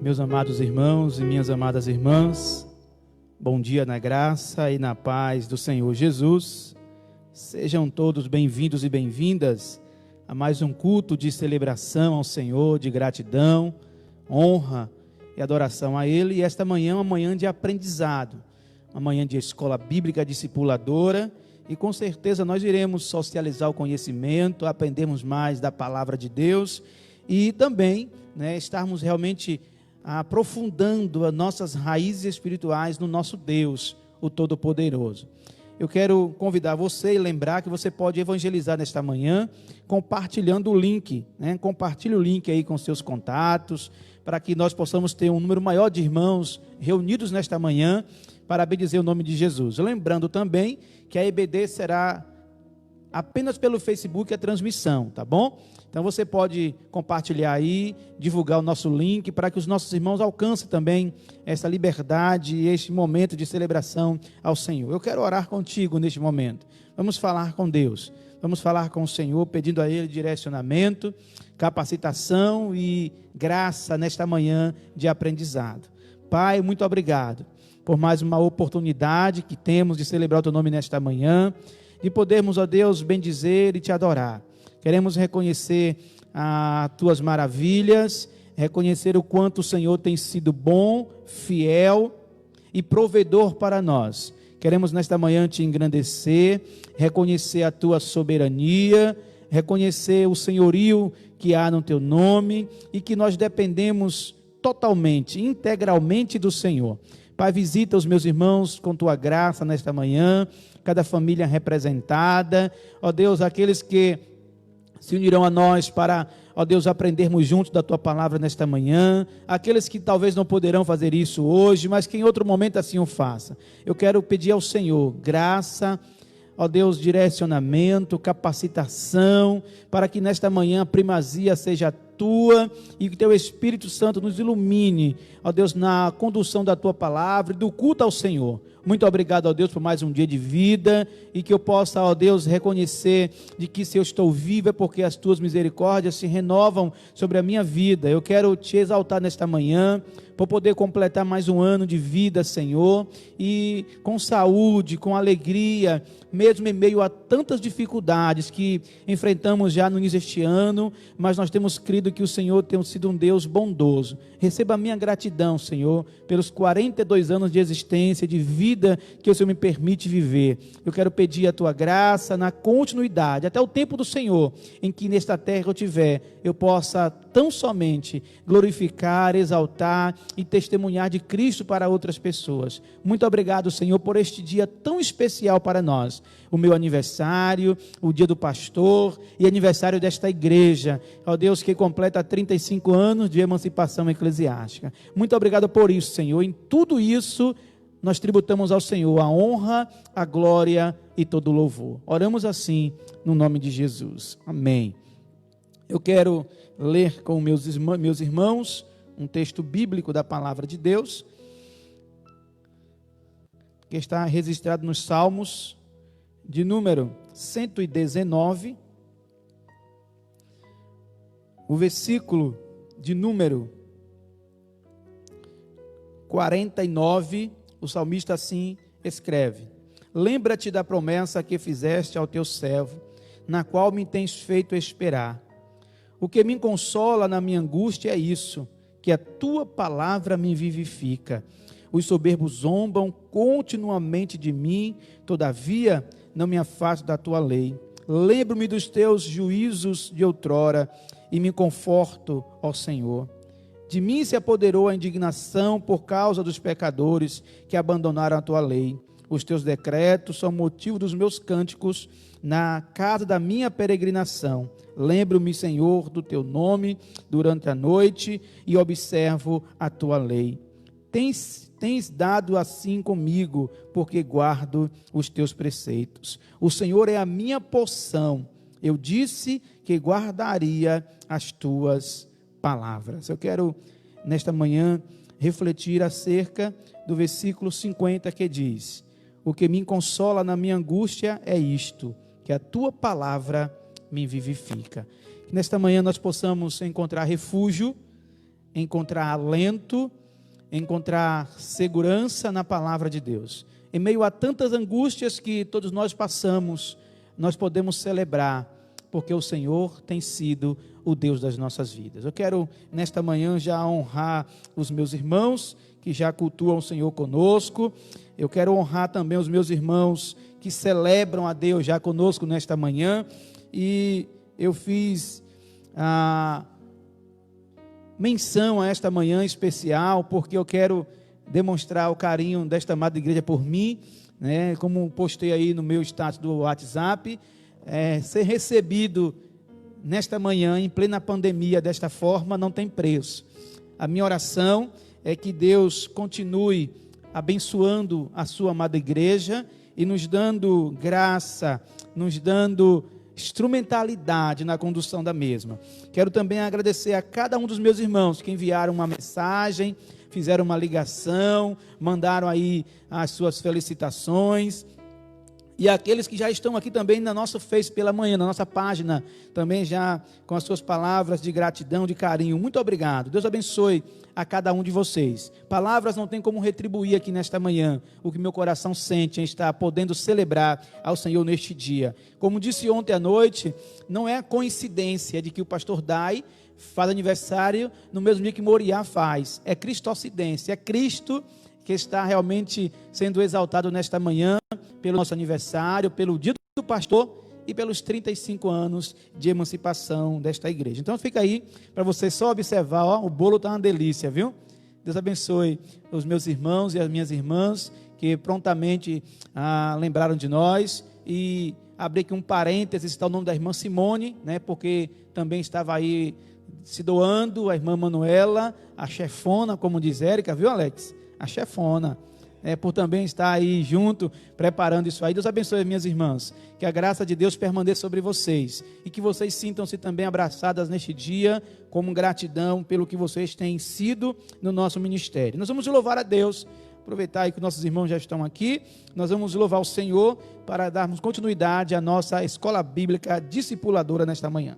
Meus amados irmãos e minhas amadas irmãs, bom dia na graça e na paz do Senhor Jesus. Sejam todos bem-vindos e bem-vindas a mais um culto de celebração ao Senhor, de gratidão, honra e adoração a Ele. E esta manhã é uma manhã de aprendizado, uma manhã de escola bíblica discipuladora, e com certeza nós iremos socializar o conhecimento, aprendermos mais da palavra de Deus e também estarmos realmente aprofundando as nossas raízes espirituais no nosso Deus, o Todo-Poderoso. Eu quero convidar você e lembrar que você pode evangelizar nesta manhã compartilhando o link, compartilhe o link aí com seus contatos, para que nós possamos ter um número maior de irmãos reunidos nesta manhã para bendizer o nome de Jesus. Lembrando também que a EBD será apenas pelo Facebook a transmissão, tá bom? Então você pode compartilhar aí, divulgar o nosso link para que os nossos irmãos alcancem também essa liberdade e este momento de celebração ao Senhor. Eu quero orar contigo neste momento. Vamos falar com Deus, vamos falar com o Senhor, pedindo a Ele direcionamento, capacitação e graça nesta manhã de aprendizado. Pai, muito obrigado por mais uma oportunidade que temos de celebrar o Teu nome nesta manhã, de podermos, ó Deus, bendizer e Te adorar. Queremos reconhecer as Tuas maravilhas, reconhecer o quanto o Senhor tem sido bom, fiel e provedor para nós. Queremos nesta manhã Te engrandecer, reconhecer a Tua soberania, reconhecer o senhorio que há no Teu nome e que nós dependemos totalmente, integralmente do Senhor. Pai, visita os meus irmãos com Tua graça nesta manhã, cada família representada, ó Deus, aqueles que se unirão a nós para, ó Deus, aprendermos juntos da Tua palavra nesta manhã, aqueles que talvez não poderão fazer isso hoje, mas que em outro momento assim o faça. Eu quero pedir ao Senhor graça, ó Deus, direcionamento, capacitação, para que nesta manhã a primazia seja Tua e que Teu Espírito Santo nos ilumine, ó Deus, na condução da Tua palavra e do culto ao Senhor. Muito obrigado, ó Deus, por mais um dia de vida e que eu possa, ó Deus, reconhecer de que se eu estou vivo é porque as Tuas misericórdias se renovam sobre a minha vida. Eu quero Te exaltar nesta manhã por poder completar mais um ano de vida, Senhor, e com saúde, com alegria, mesmo em meio a tantas dificuldades que enfrentamos já no início deste ano, mas nós temos crido que o Senhor tem sido um Deus bondoso. Receba a minha gratidão, Senhor, pelos 42 anos de existência, de vida que o Senhor me permite viver. Eu quero pedir a Tua graça na continuidade, até o tempo do Senhor, em que nesta terra eu tiver, eu possa tão somente glorificar, exaltar e testemunhar de Cristo para outras pessoas. Muito obrigado, Senhor, por este dia tão especial para nós. O meu aniversário, o dia do pastor e aniversário desta igreja. Ó Deus, que completa 35 anos de emancipação eclesiástica. Muito obrigado por isso, Senhor. Em tudo isso, nós tributamos ao Senhor a honra, a glória e todo o louvor. Oramos assim, no nome de Jesus. Amém. Eu quero ler com meus irmãos um texto bíblico da palavra de Deus, que está registrado nos Salmos, de número 119, o versículo de número 49, o salmista assim escreve: Lembra-te da promessa que fizeste ao teu servo, na qual me tens feito esperar. O que me consola na minha angústia é isso, que a Tua palavra me vivifica. Os soberbos zombam continuamente de mim, todavia não me afasto da Tua lei. Lembro-me dos Teus juízos de outrora e me conforto, ó Senhor. De mim se apoderou a indignação por causa dos pecadores que abandonaram a Tua lei. Os Teus decretos são motivo dos meus cânticos na casa da minha peregrinação. Lembro-me, Senhor, do Teu nome durante a noite e observo a Tua lei. Tens dado assim comigo, porque guardo os Teus preceitos. O Senhor é a minha porção. Eu disse que guardaria as Tuas palavras. Eu quero, nesta manhã, refletir acerca do versículo 50 que diz: O que me consola na minha angústia é isto, que a Tua palavra me vivifica. Que nesta manhã nós possamos encontrar refúgio encontrar alento, encontrar segurança na palavra de Deus. Em meio a tantas angústias que todos nós passamos, nós podemos celebrar, porque o Senhor tem sido o Deus das nossas vidas. Eu quero, nesta manhã, já honrar os meus irmãos que já cultuam o Senhor conosco. Eu quero honrar também os meus irmãos que celebram a Deus já conosco nesta manhã. E eu fiz a menção a esta manhã especial, porque eu quero demonstrar o carinho desta amada igreja por mim, né? Como postei aí no meu status do WhatsApp, ser recebido nesta manhã, em plena pandemia, desta forma, não tem preço. A minha oração é que Deus continue abençoando a sua amada igreja e nos dando graça, nos dando instrumentalidade na condução da mesma. Quero também agradecer a cada um dos meus irmãos que enviaram uma mensagem, fizeram uma ligação, mandaram aí as suas felicitações, e aqueles que já estão aqui também na nossa Face pela manhã, na nossa página, também já com as suas palavras de gratidão, de carinho. Muito obrigado. Deus abençoe a cada um de vocês. Palavras não tem como retribuir aqui nesta manhã o que meu coração sente em estar podendo celebrar ao Senhor neste dia. Como disse ontem à noite, não é coincidência de que o pastor Dai faz aniversário no mesmo dia que Moriá faz. É cristocidência, é Cristo que está realmente sendo exaltado nesta manhã pelo nosso aniversário, pelo dia do pastor e pelos 35 anos de emancipação desta igreja. Então fica aí para você só observar, ó, o bolo está uma delícia, viu? Deus abençoe os meus irmãos e as minhas irmãs que prontamente lembraram de nós. E abri aqui um parênteses, está o nome da irmã Simone, né? Porque também estava aí se doando, a irmã Manuela, a chefona, como diz Érica, viu, Alex? A chefona, por também estar aí junto, preparando isso aí. Deus abençoe as minhas irmãs, que a graça de Deus permaneça sobre vocês, e que vocês sintam-se também abraçadas neste dia, como gratidão pelo que vocês têm sido no nosso ministério. Nós vamos louvar a Deus, aproveitar aí que nossos irmãos já estão aqui, nós vamos louvar o Senhor, para darmos continuidade à nossa escola bíblica discipuladora nesta manhã.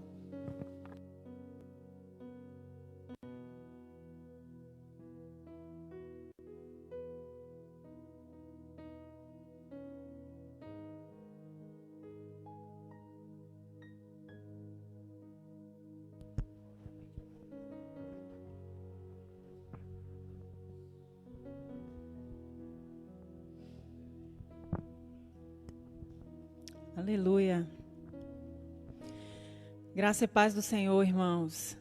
Aleluia. Graça e paz do Senhor, irmãos.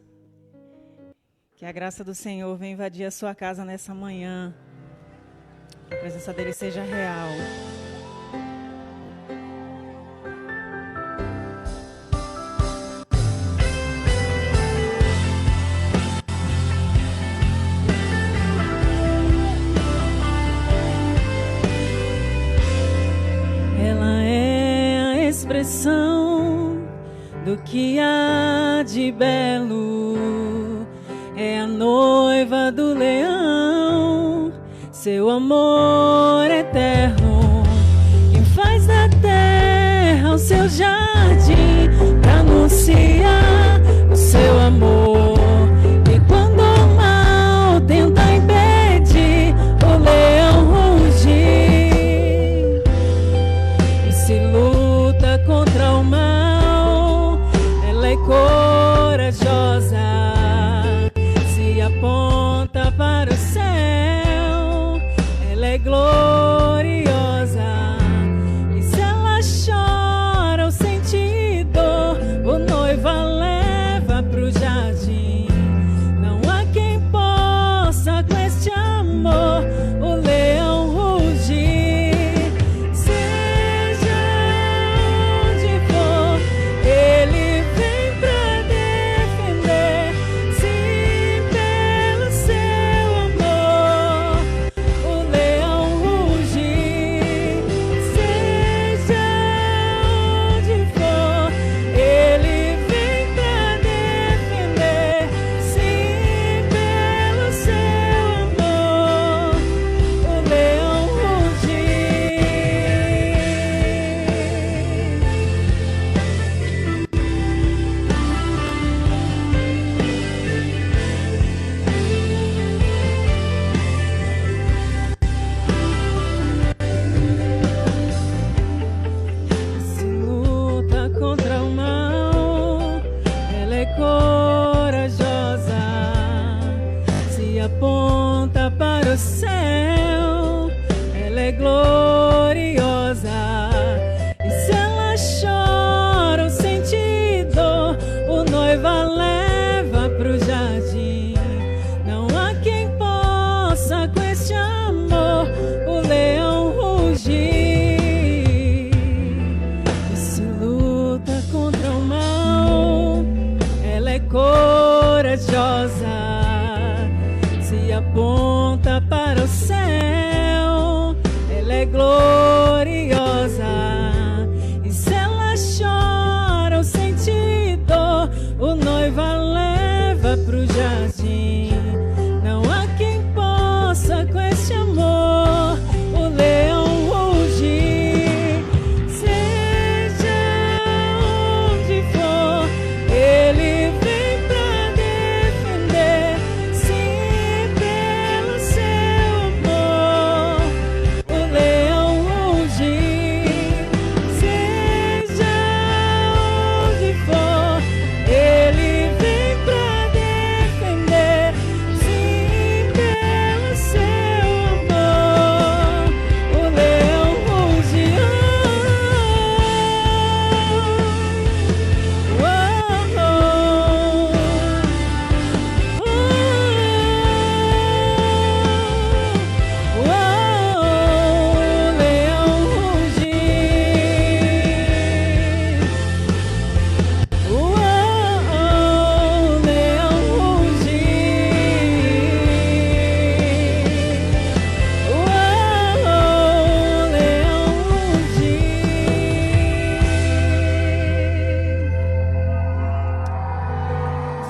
Que a graça do Senhor venha invadir a sua casa nessa manhã. Que a presença dele seja real. Expressão do que há de belo, é a noiva do leão, seu amor eterno, quem faz da terra o seu jardim, pra anunciar o seu amor. E quando o mal tenta impedir, o leão rugir, e se luta contra o mal, ela é corajosa, se aponta para o céu, ela é gloriosa, e se ela chora ou sente dor, o noivo a leva pro jardim. Não há quem possa com este amor o leão rugir. Seja onde for, ele vem pra defender. Se pelo seu amor o leão aponta para o céu, ela é gloriosa. E se ela chora ou sente dor, o noivo a leva pro jardim. Não há quem possa com este amor o leão rugir. E se luta contra o mal, ela é corajosa. Se aponta para o céu, ela é gloriosa. E se ela chora ou sente dor, o noivo a leva pro jardim. Não há quem possa com este amor o leão rugir. Seja onde for, ele vem pra defender. Sim, pelo seu amor, o leão rugir. Seja onde for, ele vem pra defender. Sim, pelo seu amor, o leão rugir.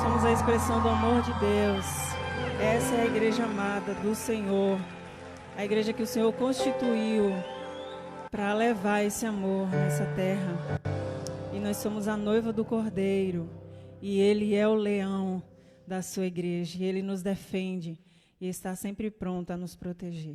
Somos a expressão do amor de Deus. Essa é a igreja amada do Senhor, a igreja que o Senhor constituiu para levar esse amor nessa terra. E nós somos a noiva do Cordeiro, e Ele é o leão da sua igreja, e Ele nos defende e está sempre pronto a nos proteger.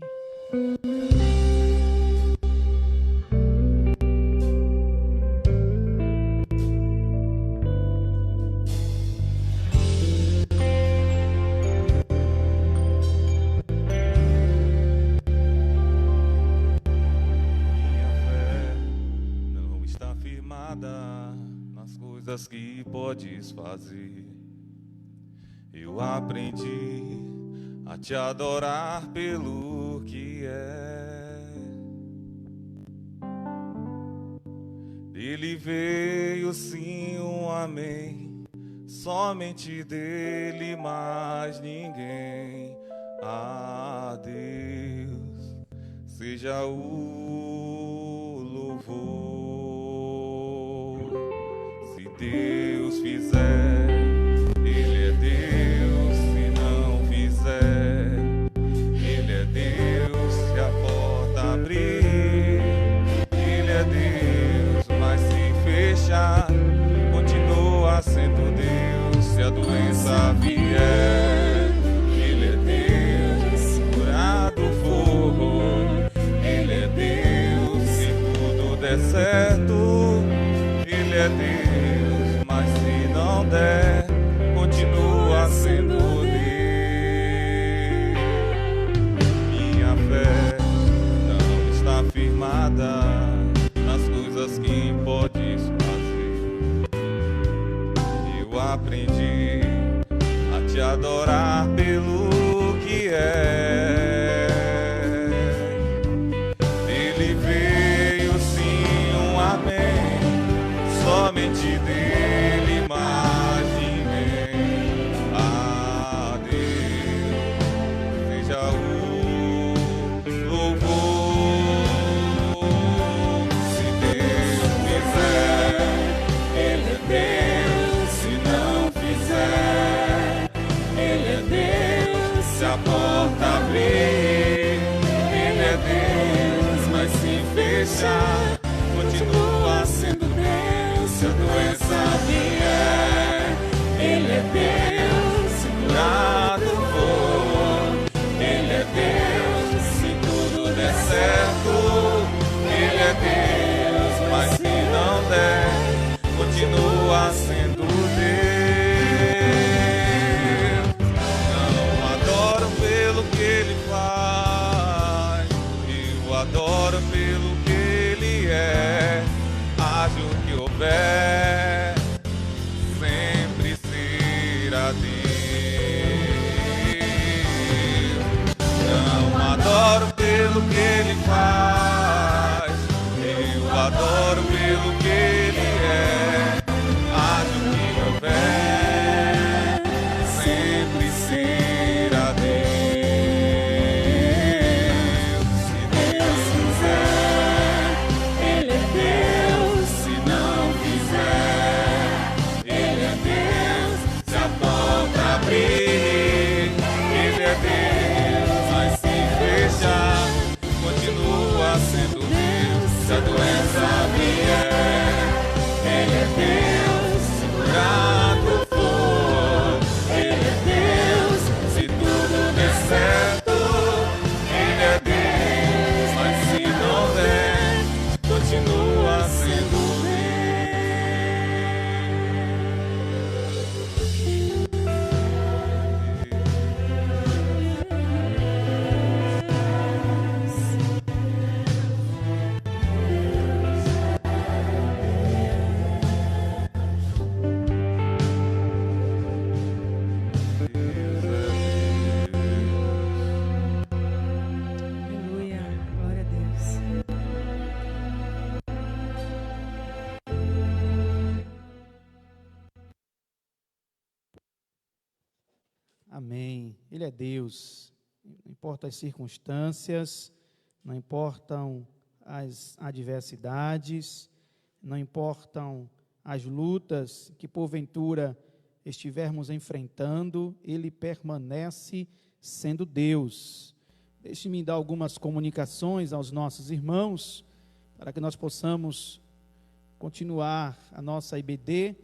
Minha fé não está firmada nas coisas que podes fazer. Eu aprendi a te adorar pelo que é. Dele veio sim um amém, somente dele, mais ninguém. A Deus seja o louvor. Se Deus fizer, Ele é Deus. Se não fizer, Ele é Deus. Se a porta abrir, Ele é Deus. Mas se fechar, continua sendo Deus. Se a doença vier, Ele é Deus. Se curado for, Ele é Deus. Se tudo der certo, Ele é Deus. Mas se não der, continua sendo Deus. Minha fé não está firmada nas coisas que podes fazer. Eu aprendi a te adorar pelo que é. Dele veio sim um amém, somente dele, mais ninguém. A Deus seja o louvor. Se Deus fizer, Ele é Deus. Se não fizer, Ele é Deus. Se a porta abrir, houver, sempre será Deus. Não adoro pelo que Ele faz, eu adoro pelo que Ele é. Haja o que houver, sempre será Deus. Se Deus quiser, Ele é Deus. Se não quiser, Ele é Deus. Se a porta abrir, Ele é Deus. Mas se fechar, continua sendo Deus. Se a doença vier, Ele é Deus. Se curado for, Ele é Deus. Se tudo der certo, Ele é Deus. Mas se não der, continua sendo Aleluia, glória a Deus. Amém. Ele é Deus. Não importa as circunstâncias, não importam as adversidades, não importam as lutas que porventura estivermos enfrentando, Ele permanece sendo Deus. Deixe-me dar algumas comunicações aos nossos irmãos, para que nós possamos continuar a nossa IBD,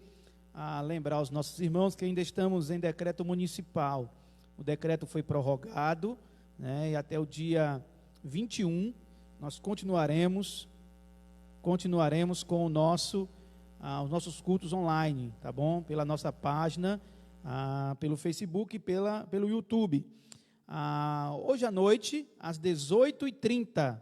a lembrar aos nossos irmãos que ainda estamos em decreto municipal. O decreto foi prorrogado, né, e até o dia 21 nós continuaremos com os nossos cultos online, tá bom? Pela nossa página, pelo Facebook e pelo YouTube. Hoje à noite, às 18h30,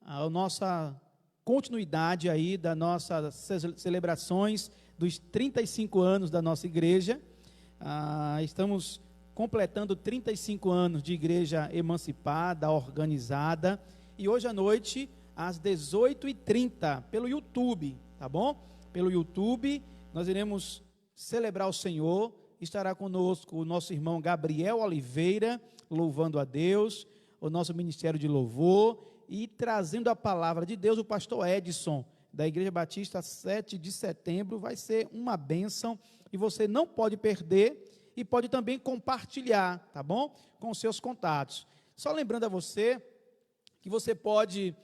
a nossa continuidade aí das nossas celebrações dos 35 anos da nossa igreja. Estamos completando 35 anos de igreja emancipada, organizada, e hoje à noite, às 18h30, pelo YouTube, tá bom? Pelo YouTube, nós iremos celebrar o Senhor. Estará conosco o nosso irmão Gabriel Oliveira, louvando a Deus, o nosso ministério de louvor, e trazendo a palavra de Deus, o pastor Edson, da Igreja Batista 7 de setembro, vai ser uma bênção, e você não pode perder, e pode também compartilhar, tá bom? Com os seus contatos. Só lembrando a você, que você pode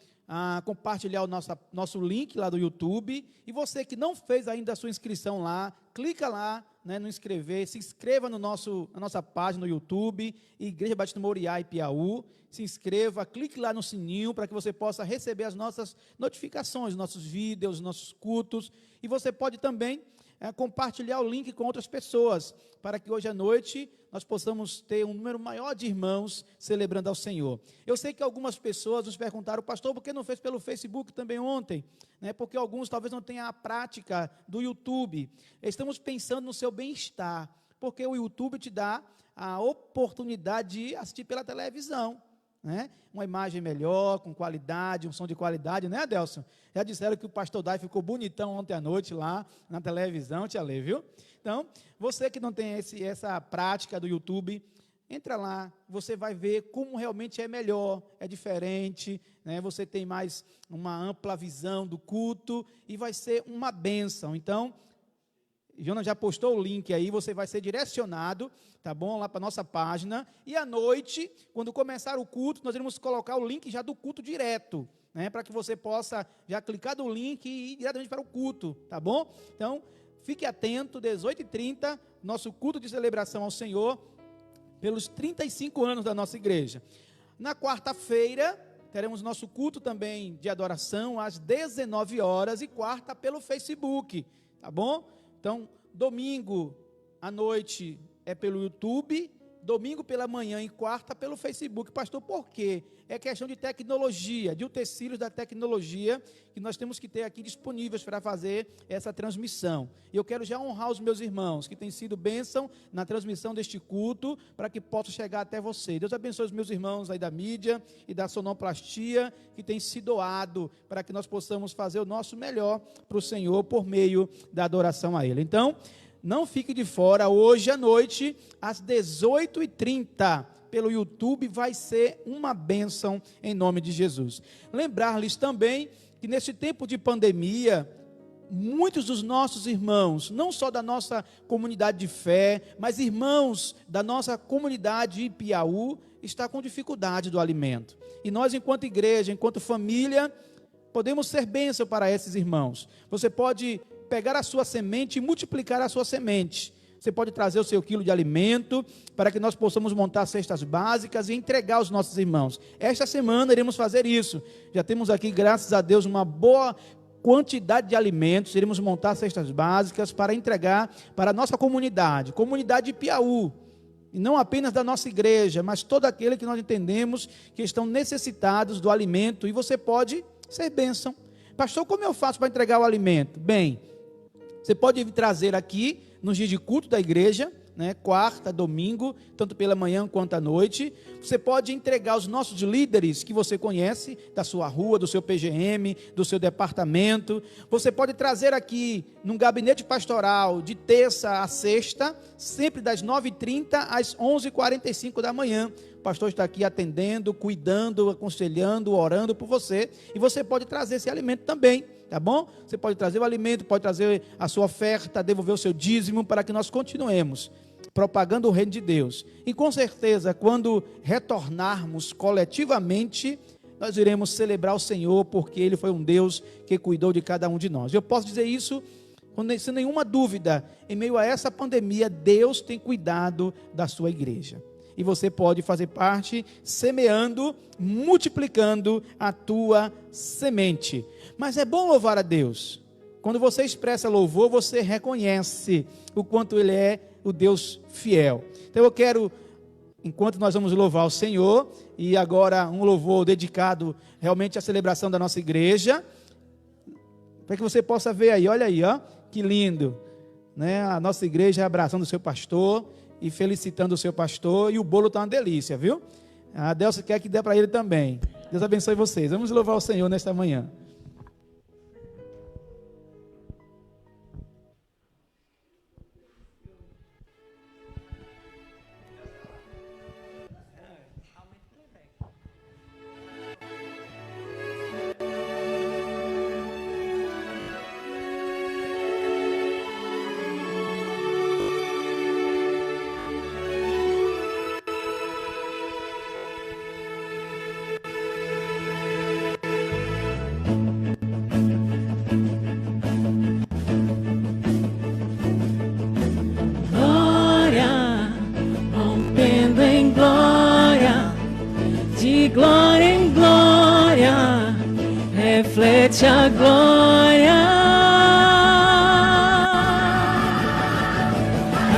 compartilhar o nosso link lá do YouTube, e você que não fez ainda a sua inscrição lá, clica lá, né, no inscrever, se inscreva na nossa página no YouTube, Igreja Batista Moriá e Piauí, se inscreva, clique lá no sininho, para que você possa receber as nossas notificações, os nossos vídeos, os nossos cultos, e você pode também compartilhar o link com outras pessoas, para que hoje à noite nós possamos ter um número maior de irmãos celebrando ao Senhor. Eu sei que algumas pessoas nos perguntaram, pastor, por que não fez pelo Facebook também ontem? Né, porque alguns talvez não tenham a prática do YouTube. Estamos pensando no seu bem-estar, porque o YouTube te dá a oportunidade de assistir pela televisão, né? Uma imagem melhor, com qualidade, um som de qualidade, né, Adelson? Já disseram que o pastor Dai ficou bonitão ontem à noite lá na televisão, tia Lê, viu? Então, você que não tem essa prática do YouTube, entra lá, você vai ver como realmente é melhor, é diferente, né? Você tem mais uma ampla visão do culto e vai ser uma bênção. Então, Jonas já postou o link aí, você vai ser direcionado, tá bom? Lá para a nossa página. E à noite, quando começar o culto, nós iremos colocar o link já do culto direto, né? Para que você possa já clicar no link e ir diretamente para o culto, tá bom? Então, fique atento, 18h30, nosso culto de celebração ao Senhor, pelos 35 anos da nossa igreja. Na quarta-feira, teremos nosso culto também de adoração, às 19 horas, e quarta pelo Facebook, tá bom? Então, domingo à noite é pelo YouTube, domingo pela manhã e quarta pelo Facebook. Pastor, por quê? É questão de tecnologia, de utensílios da tecnologia que nós temos que ter aqui disponíveis para fazer essa transmissão. E eu quero já honrar os meus irmãos que têm sido bênção na transmissão deste culto, para que possa chegar até você. Deus abençoe os meus irmãos aí da mídia e da sonoplastia que têm se doado para que nós possamos fazer o nosso melhor para o Senhor por meio da adoração a Ele. Então, não fique de fora, hoje à noite, às 18h30, pelo YouTube, vai ser uma bênção em nome de Jesus. Lembrar-lhes também que nesse tempo de pandemia, muitos dos nossos irmãos, não só da nossa comunidade de fé, mas irmãos da nossa comunidade em Piauí, está com dificuldade do alimento. E nós, enquanto igreja, enquanto família, podemos ser bênção para esses irmãos. Você pode pegar a sua semente e multiplicar a sua semente. Você pode trazer o seu quilo de alimento para que nós possamos montar cestas básicas e entregar aos nossos irmãos. Esta semana iremos fazer isso. Já temos aqui, graças a Deus, uma boa quantidade de alimentos. Iremos montar cestas básicas para entregar para a nossa comunidade de Piauí. E não apenas da nossa igreja, mas todo aquele que nós entendemos que estão necessitados do alimento. E você pode ser bênção. Pastor, como eu faço para entregar o alimento? Bem, você pode trazer aqui nos dias de culto da igreja, né, quarta, domingo, tanto pela manhã quanto à noite. Você pode entregar aos nossos líderes que você conhece, da sua rua, do seu PGM, do seu departamento. Você pode trazer aqui num gabinete pastoral de terça a sexta, sempre das 9h30 às 11h45 da manhã. O pastor está aqui atendendo, cuidando, aconselhando, orando por você. E você pode trazer esse alimento também, tá bom? Você pode trazer o alimento, pode trazer a sua oferta, devolver o seu dízimo, para que nós continuemos propagando o reino de Deus. E com certeza, quando retornarmos coletivamente, nós iremos celebrar o Senhor, porque Ele foi um Deus que cuidou de cada um de nós. Eu posso dizer isso sem nenhuma dúvida. Em meio a essa pandemia, Deus tem cuidado da sua igreja. E você pode fazer parte, semeando, multiplicando a tua semente. Mas é bom louvar a Deus. Quando você expressa louvor, você reconhece o quanto Ele é o Deus fiel. Então eu quero, enquanto nós vamos louvar o Senhor, e agora um louvor dedicado realmente à celebração da nossa igreja, para que você possa ver aí, olha aí, ó, que lindo, né? A nossa igreja abraçando o seu pastor e felicitando o seu pastor, e o bolo está uma delícia, viu? A Delcia quer que dê para ele também. Deus abençoe vocês. Vamos louvar o Senhor nesta manhã. reflete a glória.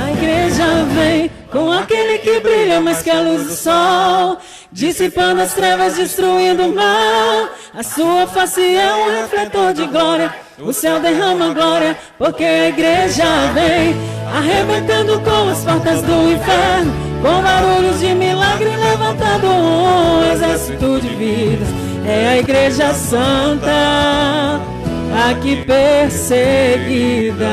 A igreja vem com aquele que brilha mais que a luz do sol, dissipando as trevas, destruindo o mal. A sua face é um refletor de glória, o céu derrama glória, porque a igreja vem arrebentando com as portas do inferno, com barulhos de milagre, levantando um exército de vidas. É a igreja santa, aqui perseguida.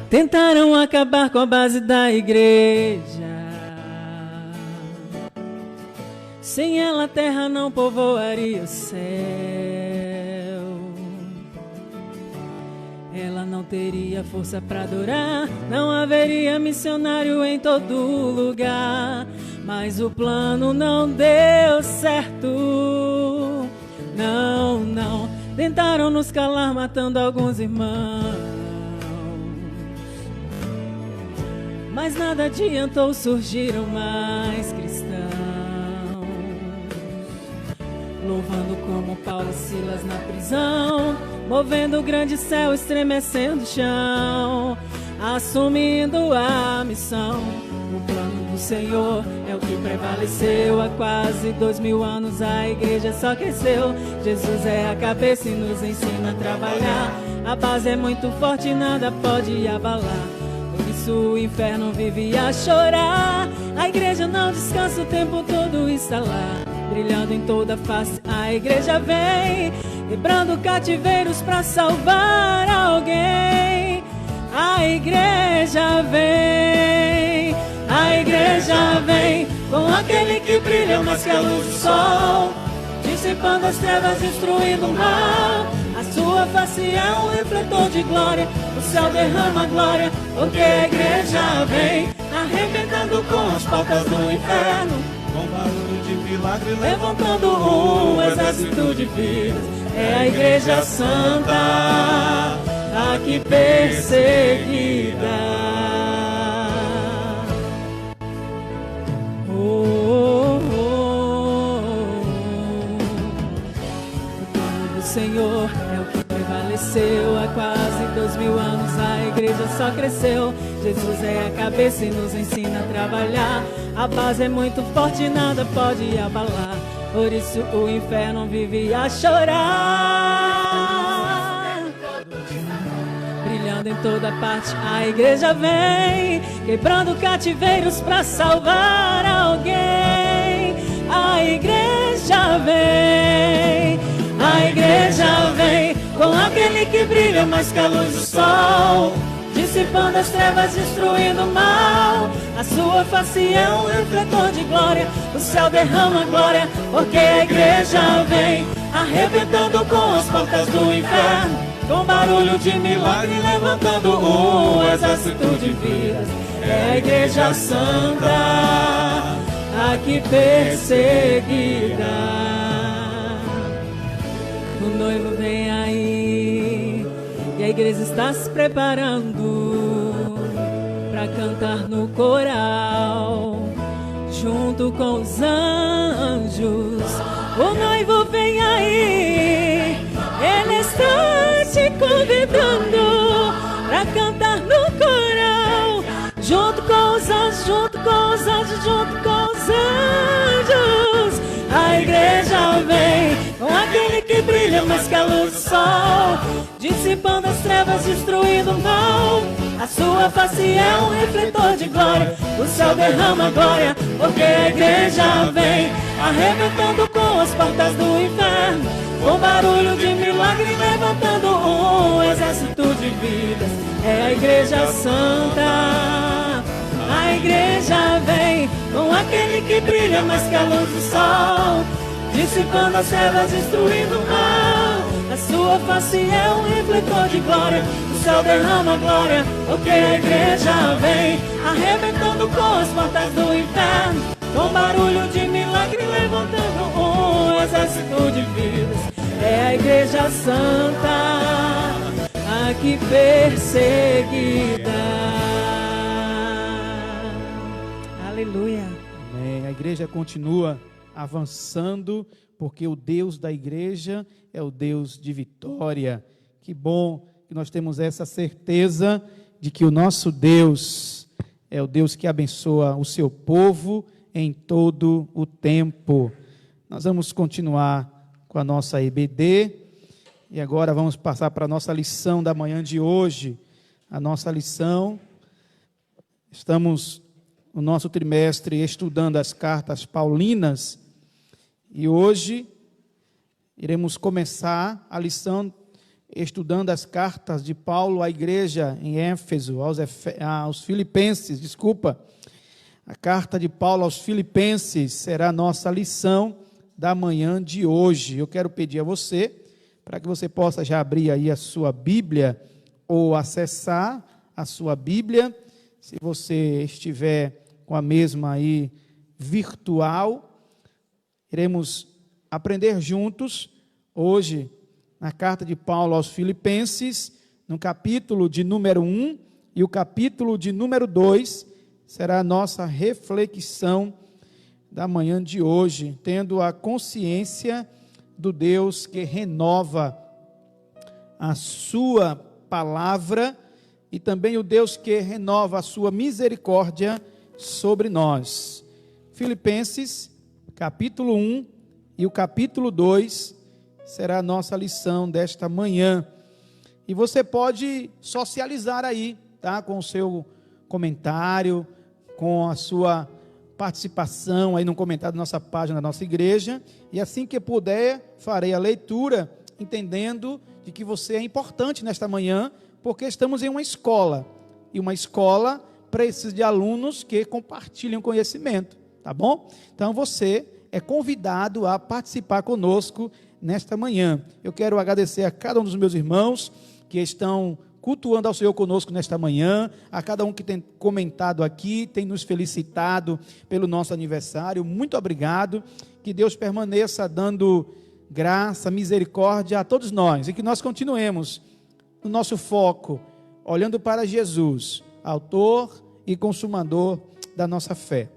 Tentaram acabar com a base da igreja. Sem ela a terra não povoaria o céu. Ela não teria força para adorar, não haveria missionário em todo lugar. Mas o plano não deu certo. Não, não. Tentaram nos calar, matando alguns irmãos, mas nada adiantou, surgiram mais cristãos, louvando como Paulo e Silas na prisão, movendo o grande céu, estremecendo o chão, assumindo a missão. O plano do Senhor é o que prevaleceu. Há quase 2000 anos a igreja só cresceu. Jesus é a cabeça e nos ensina a trabalhar. A base é muito forte, nada pode abalar. Por isso o inferno vive a chorar. A igreja não descansa, o tempo todo está lá, brilhando em toda face. A igreja vem, quebrando cativeiros para salvar alguém. A igreja vem, a igreja vem, com aquele que brilha mais que a luz do sol, dissipando as trevas, destruindo o mal. A sua face é um refletor de glória, o céu derrama glória, porque a igreja vem, arrebentando com as portas do inferno, Com barulho de milagre, levantando um exército de vidas. É a igreja santa, aqui perseguida. O plano do Senhor é o que prevaleceu. Há quase 2000 anos a igreja só cresceu. Jesus é a cabeça e nos ensina a trabalhar. A base é muito forte, nada pode abalar. Por isso o inferno vive a chorar. Brilhando em toda parte, a igreja vem, quebrando cativeiros para salvar alguém. A igreja vem, a igreja vem, com aquele que brilha mais que a luz do sol, dissipando as trevas, destruindo o mal. A sua face é um refletor de glória, o céu derrama glória, porque a igreja vem, arrebentando com as portas do inferno, com barulho de milagre, levantando um exército de vidas. É a igreja santa, aqui perseguida. O noivo vem aí e a igreja está se preparando para cantar no coral, junto com os anjos. O noivo vem aí, ele está te convidando para cantar no coral, junto com os anjos, junto com os anjos, junto com os anjos. A igreja vem, com aquele que brilha mais que a luz do sol, dissipando as trevas, destruindo o mal. A sua face é um refletor de glória, o céu derrama glória, porque a igreja vem, arrebentando com as portas do inferno, com barulho de milagre, levantando um exército de vidas. É a igreja santa, a igreja vem, com aquele que brilha mais que a luz do sol, dissipando as trevas, destruindo o mal. A sua face é um refletor de glória, o céu derrama glória, porque a igreja vem, arrebentando com as portas do inferno, com barulho de milagre, levantando um exército de vidas. É a igreja santa, aqui perseguida. Aleluia. Amém. A igreja continua avançando, porque o Deus da igreja é o Deus de vitória. Que bom que nós temos essa certeza de que o nosso Deus é o Deus que abençoa o seu povo em todo o tempo. Nós vamos continuar com a nossa EBD e agora vamos passar para a nossa lição da manhã de hoje. A nossa lição, estamos no nosso trimestre estudando as cartas paulinas e hoje iremos começar a lição estudando as cartas de Paulo à igreja em Éfeso, aos Filipenses, A carta de Paulo aos Filipenses será a nossa lição da manhã de hoje. Eu quero pedir a você, para que você possa já abrir aí a sua Bíblia ou acessar a sua Bíblia, se você estiver com a mesma aí virtual, iremos aprender juntos hoje na carta de Paulo aos Filipenses, no capítulo de número 1 e o capítulo de número 2, será a nossa reflexão da manhã de hoje, tendo a consciência do Deus que renova a sua palavra e também o Deus que renova a sua misericórdia sobre nós. Filipenses, capítulo 1 e o capítulo 2 será a nossa lição desta manhã. E você pode socializar aí, tá? Com o seu comentário, com a sua participação aí no comentário da nossa página da nossa igreja. E assim que puder, farei a leitura, entendendo de que você é importante nesta manhã, porque estamos em uma escola. E uma escola precisa de alunos que compartilham conhecimento, tá bom? Então você é convidado a participar conosco nesta manhã. Eu quero agradecer a cada um dos meus irmãos que estão cultuando ao Senhor conosco nesta manhã, a cada um que tem comentado aqui, tem nos felicitado pelo nosso aniversário. Muito obrigado, que Deus permaneça dando graça, misericórdia a todos nós, e que nós continuemos no nosso foco, olhando para Jesus, autor e consumador da nossa fé.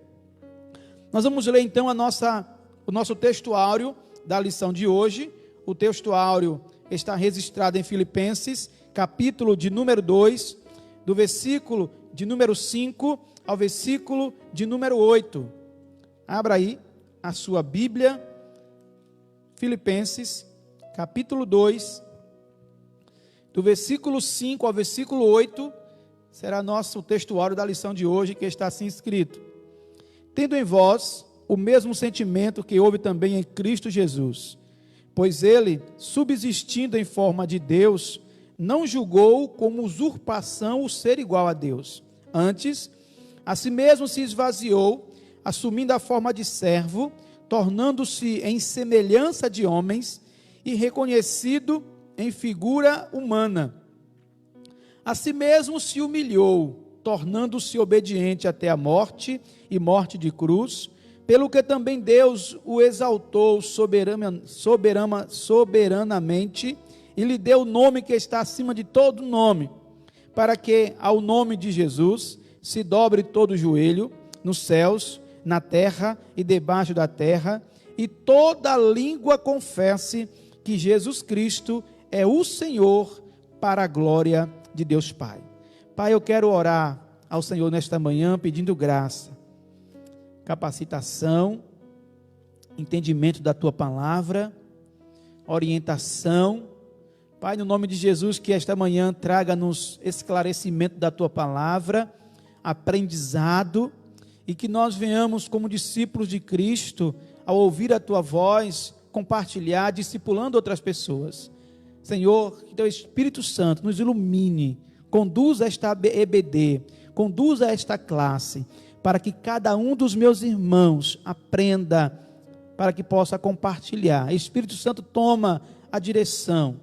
Nós vamos ler então o nosso textuário da lição de hoje. O textuário está registrado em Filipenses, capítulo de número 2, do versículo de número 5 ao versículo de número 8. Abra aí a sua Bíblia, Filipenses, capítulo 2, do versículo 5 ao versículo 8, será nosso textuário da lição de hoje, que está assim escrito: tendo em vós o mesmo sentimento que houve também em Cristo Jesus, pois ele, subsistindo em forma de Deus, não julgou como usurpação o ser igual a Deus. Antes, a si mesmo se esvaziou, assumindo a forma de servo, tornando-se em semelhança de homens e reconhecido em figura humana. A si mesmo se humilhou, tornando-se obediente até a morte e morte de cruz, pelo que também Deus o exaltou soberanamente e lhe deu o nome que está acima de todo nome, para que ao nome de Jesus se dobre todo o joelho, nos céus, na terra e debaixo da terra, e toda língua confesse que Jesus Cristo é o Senhor, para a glória de Deus Pai. Pai, eu quero orar ao Senhor nesta manhã, pedindo graça, capacitação, entendimento da Tua palavra, orientação. Pai, no nome de Jesus, que esta manhã traga-nos esclarecimento da Tua palavra, aprendizado, e que nós venhamos como discípulos de Cristo, ao ouvir a Tua voz, compartilhar, discipulando outras pessoas. Senhor, que Teu Espírito Santo nos ilumine, conduza esta EBD, conduza esta classe, para que cada um dos meus irmãos aprenda, para que possa compartilhar. Espírito Santo, toma a direção,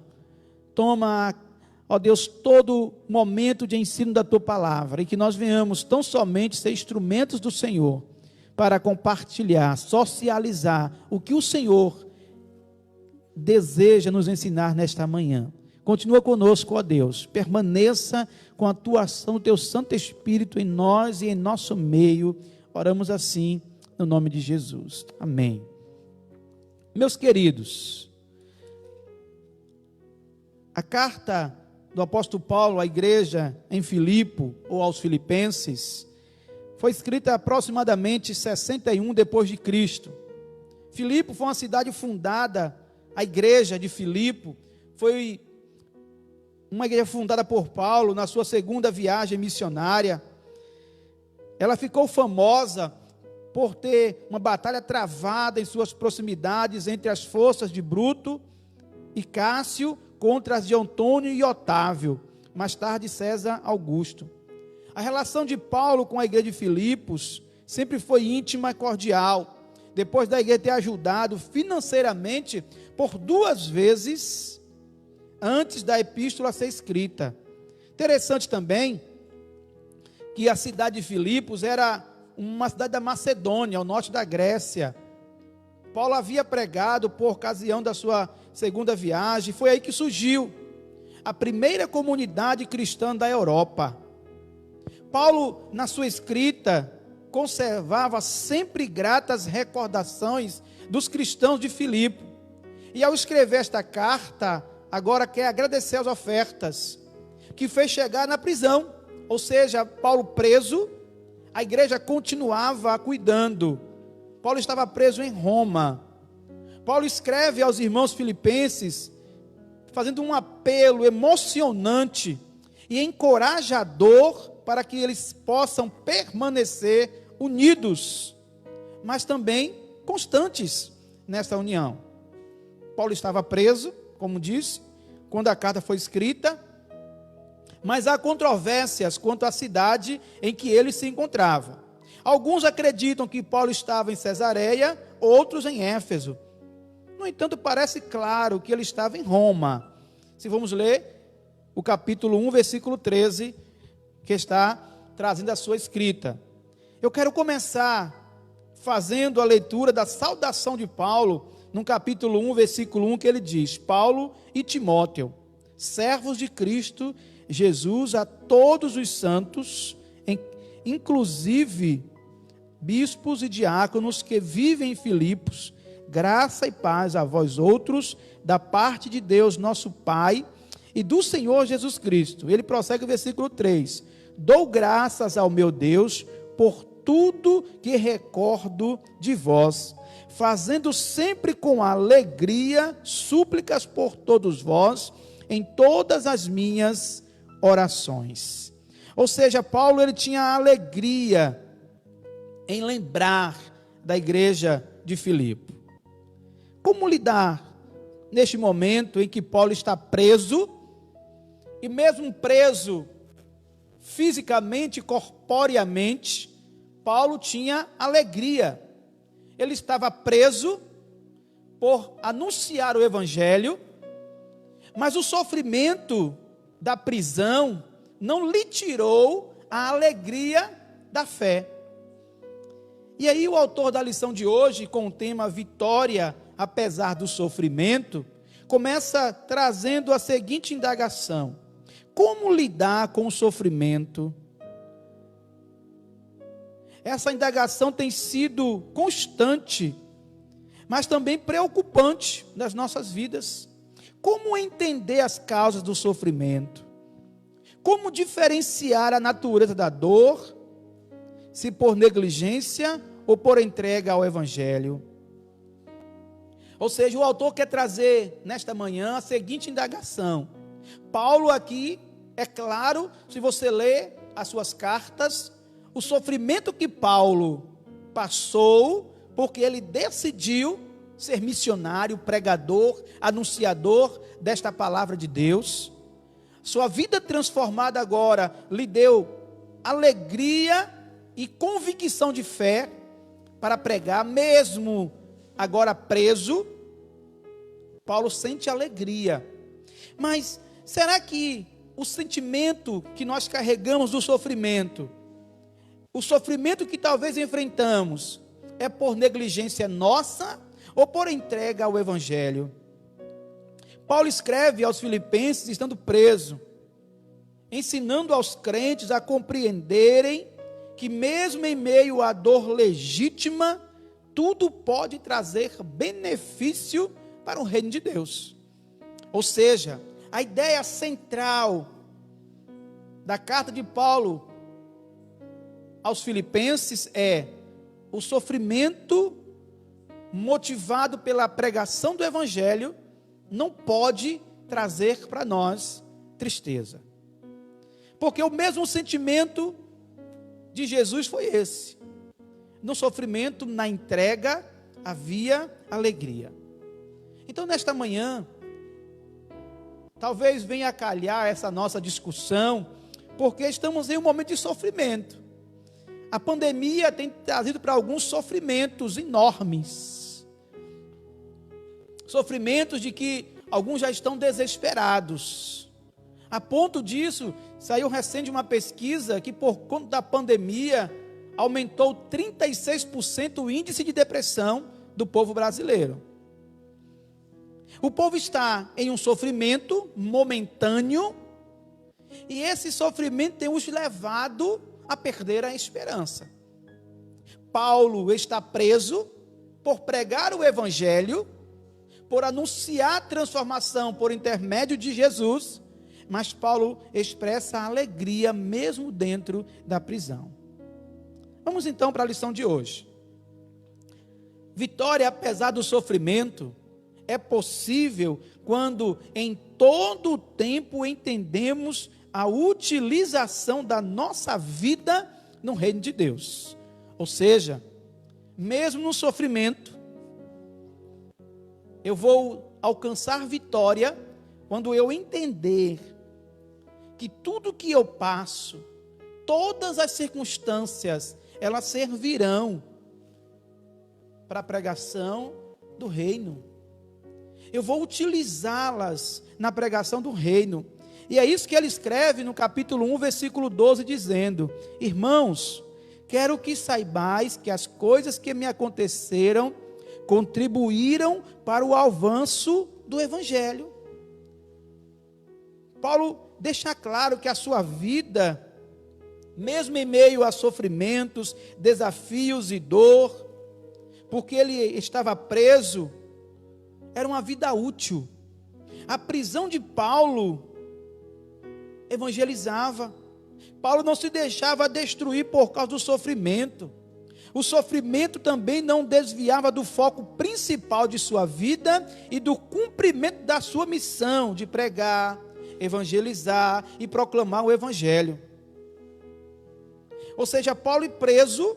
toma, ó Deus, todo momento de ensino da Tua palavra, e que nós venhamos tão somente ser instrumentos do Senhor, para compartilhar, socializar o que o Senhor deseja nos ensinar nesta manhã. Continua conosco, ó Deus, permaneça com a Tua ação, o Teu Santo Espírito em nós e em nosso meio. Oramos assim, no nome de Jesus. Amém. Meus queridos, a carta do apóstolo Paulo à igreja em Filipe, ou aos filipenses, foi escrita aproximadamente 61 depois de Cristo. Filipe foi uma cidade fundada, a igreja de Filipe foi uma igreja fundada por Paulo na sua segunda viagem missionária. Ela ficou famosa por ter uma batalha travada em suas proximidades entre as forças de Bruto e Cássio contra as de Antônio e Otávio, mais tarde César Augusto. A relação de Paulo com a igreja de Filipos sempre foi íntima e cordial, depois da igreja ter ajudado financeiramente por 2 vezes antes da epístola ser escrita. Interessante também que a cidade de Filipos era uma cidade da Macedônia, ao norte da Grécia. Paulo havia pregado por ocasião da sua segunda viagem, foi aí que surgiu a primeira comunidade cristã da Europa. Paulo, na sua escrita, conservava sempre gratas recordações dos cristãos de Filipe. E ao escrever esta carta agora quer agradecer as ofertas que fez chegar na prisão. Ou seja, Paulo preso, a igreja continuava cuidando. Paulo estava preso em Roma. Paulo escreve aos irmãos filipenses, fazendo um apelo emocionante e encorajador para que eles possam permanecer unidos, mas também constantes nessa união. Paulo estava preso, como disse, quando a carta foi escrita, mas há controvérsias quanto à cidade em que ele se encontrava. Alguns acreditam que Paulo estava em Cesareia, outros em Éfeso. No entanto, parece claro que ele estava em Roma. Se vamos ler o capítulo 1, versículo 13, que está trazendo a sua escrita. Eu quero começar fazendo a leitura da saudação de Paulo, no capítulo 1, versículo 1, que ele diz: Paulo e Timóteo, servos de Cristo Jesus, a todos os santos, inclusive bispos e diáconos que vivem em Filipos, graça e paz a vós outros, da parte de Deus nosso Pai e do Senhor Jesus Cristo. Ele prossegue o versículo 3: dou graças ao meu Deus por tudo que recordo de vós, fazendo sempre com alegria súplicas por todos vós, em todas as minhas orações. Ou seja, Paulo ele tinha alegria em lembrar da igreja de Filipe. Como lidar neste momento em que Paulo está preso, e mesmo preso fisicamente, corporeamente, Paulo tinha alegria. Ele estava preso por anunciar o evangelho, mas o sofrimento da prisão não lhe tirou a alegria da fé. E aí o autor da lição de hoje, com o tema Vitória apesar do sofrimento, começa trazendo a seguinte indagação: como lidar com o sofrimento? Essa indagação tem sido constante, mas também preocupante nas nossas vidas. Como entender as causas do sofrimento? Como diferenciar a natureza da dor, se por negligência ou por entrega ao evangelho? Ou seja, o autor quer trazer nesta manhã a seguinte indagação. Paulo aqui, é claro, se você ler as suas cartas, o sofrimento que Paulo passou, porque ele decidiu ser missionário, pregador, anunciador desta palavra de Deus. Sua vida transformada agora lhe deu alegria e convicção de fé para pregar, mesmo agora preso. Paulo sente alegria. Mas será que o sentimento que nós carregamos do sofrimento, o sofrimento que talvez enfrentamos, é por negligência nossa ou por entrega ao evangelho? Paulo escreve aos filipenses estando preso, ensinando aos crentes a compreenderem que mesmo em meio à dor legítima, tudo pode trazer benefício para o reino de Deus. Ou seja, a ideia central da carta de Paulo aos filipenses é: o sofrimento motivado pela pregação do evangelho não pode trazer para nós tristeza. Porque o mesmo sentimento de Jesus foi esse. No sofrimento, na entrega, havia alegria. Então, nesta manhã, talvez venha a calhar essa nossa discussão, porque estamos em um momento de sofrimento. A pandemia tem trazido para alguns sofrimentos enormes. Sofrimentos de que alguns já estão desesperados. A ponto disso, saiu recente uma pesquisa que por conta da pandemia, aumentou 36% o índice de depressão do povo brasileiro. O povo está em um sofrimento momentâneo, e esse sofrimento tem os levado a perder a esperança. Paulo está preso por pregar o evangelho, por anunciar a transformação por intermédio de Jesus, mas Paulo expressa a alegria mesmo dentro da prisão. Vamos então para a lição de hoje. Vitória apesar do sofrimento é possível quando em todo o tempo entendemos a utilização da nossa vida no reino de Deus. Ou seja, mesmo no sofrimento, eu vou alcançar vitória quando eu entender que tudo que eu passo, todas as circunstâncias, elas servirão para a pregação do reino. Eu vou utilizá-las na pregação do reino. E é isso que ele escreve no capítulo 1, versículo 12, dizendo: irmãos, quero que saibais que as coisas que me aconteceram contribuíram para o avanço do evangelho. Paulo deixa claro que a sua vida, mesmo em meio a sofrimentos, desafios e dor, porque ele estava preso, era uma vida útil. A prisão de Paulo evangelizava. Paulo não se deixava destruir por causa do sofrimento. O sofrimento também não desviava do foco principal de sua vida e do cumprimento da sua missão de pregar, evangelizar e proclamar o evangelho. Ou seja, Paulo é preso,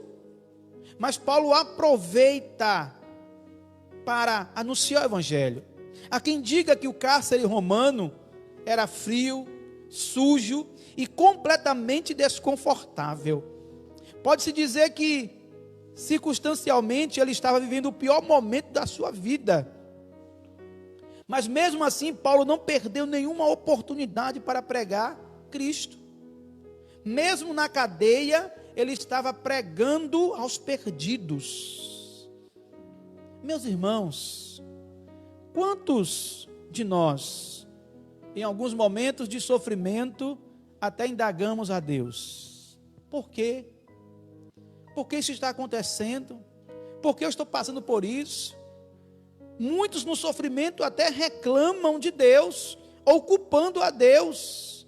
mas Paulo aproveita para anunciar o evangelho. Há quem diga que o cárcere romano era frio, sujo e completamente desconfortável. Pode-se dizer que, circunstancialmente, ele estava vivendo o pior momento da sua vida. Mas mesmo assim, Paulo não perdeu nenhuma oportunidade para pregar Cristo. Mesmo na cadeia, ele estava pregando aos perdidos. Meus irmãos, quantos de nós, em alguns momentos de sofrimento, até indagamos a Deus: por quê? Por que isso está acontecendo? Por que eu estou passando por isso? Muitos no sofrimento até reclamam de Deus, ou culpando a Deus.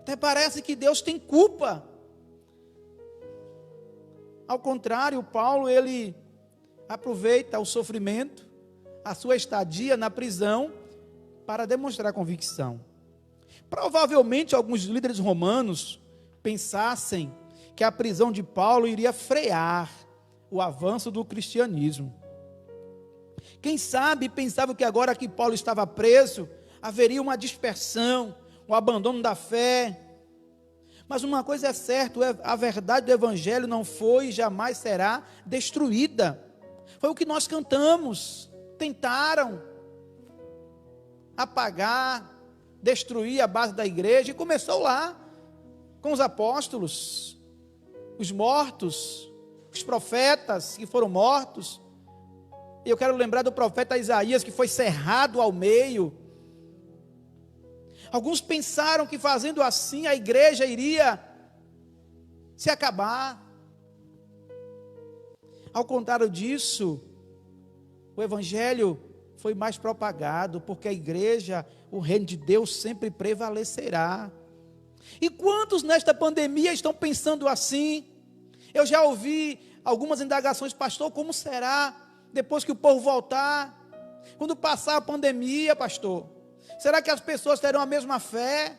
Até parece que Deus tem culpa. Ao contrário, Paulo, ele aproveita o sofrimento, a sua estadia na prisão, para demonstrar convicção. Provavelmente alguns líderes romanos pensassem que a prisão de Paulo iria frear o avanço do cristianismo. Quem sabe pensavam que agora que Paulo estava preso, haveria uma dispersão, um abandono da fé. Mas uma coisa é certa, a verdade do evangelho não foi e jamais será destruída. Foi o que nós cantamos. Tentaram apagar, destruir a base da igreja, e começou lá, com os apóstolos, os mortos, os profetas que foram mortos. E eu quero lembrar do profeta Isaías, que foi cerrado ao meio. Alguns pensaram que fazendo assim a igreja iria se acabar. Ao contrário disso, o evangelho foi mais propagado, porque a igreja, o reino de Deus sempre prevalecerá. E quantos nesta pandemia estão pensando assim? Eu já ouvi algumas indagações: pastor, como será depois que o povo voltar? Quando passar a pandemia, pastor, será que as pessoas terão a mesma fé?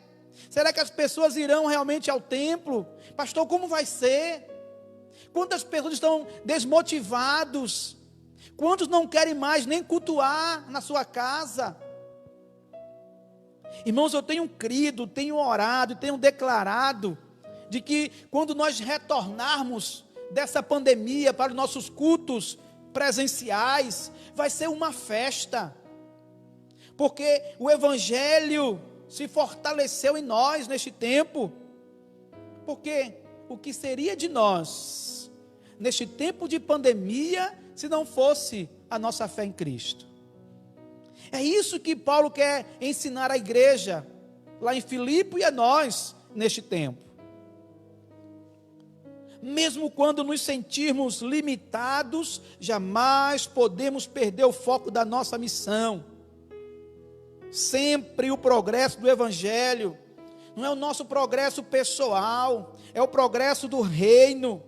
Será que as pessoas irão realmente ao templo? Pastor, como vai ser? Quantas pessoas estão desmotivados? Quantos não querem mais nem cultuar na sua casa? Irmãos, eu tenho crido, tenho orado, tenho declarado de que quando nós retornarmos dessa pandemia para os nossos cultos presenciais, vai ser uma festa, porque o evangelho se fortaleceu em nós neste tempo. Porque o que seria de nós neste tempo de pandemia se não fosse a nossa fé em Cristo? É isso que Paulo quer ensinar à igreja lá em Filipe e a nós neste tempo. Mesmo quando nos sentirmos limitados, jamais podemos perder o foco da nossa missão. sempre o progresso do Evangelho. Não é o nosso progresso pessoal, é o progresso do reino.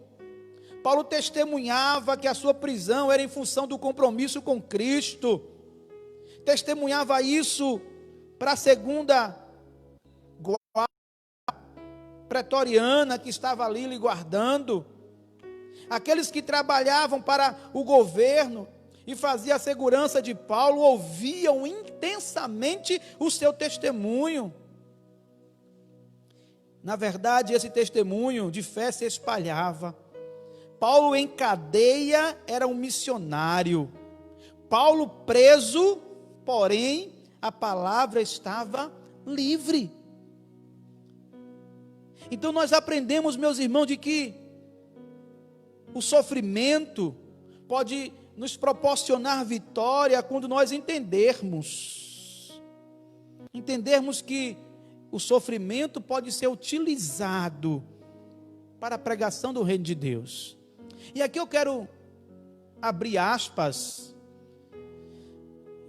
Paulo testemunhava que a sua prisão era em função do compromisso com Cristo. Testemunhava isso para a segunda guarda pretoriana que estava ali lhe guardando. Aqueles que trabalhavam para o governo e faziam a segurança de Paulo ouviam intensamente o seu testemunho. Na verdade, esse testemunho de fé se espalhava. Paulo em cadeia era um missionário. Paulo preso, porém, a palavra estava livre. Então nós aprendemos, meus irmãos, de que o sofrimento pode nos proporcionar vitória quando nós entendermos que o sofrimento pode ser utilizado para a pregação do reino de Deus. E aqui eu quero abrir aspas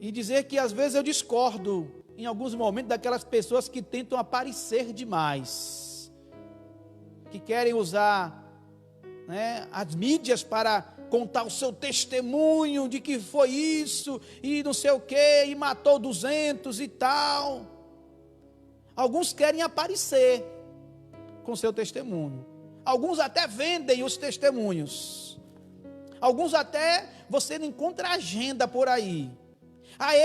e dizer que às vezes eu discordo em alguns momentos daquelas pessoas que tentam aparecer demais, que querem usar as mídias para contar o seu testemunho de que foi isso e não sei o que, e matou 200 e tal. Alguns querem aparecer com seu testemunho. Alguns até vendem os testemunhos. Alguns até você não encontra agenda por aí.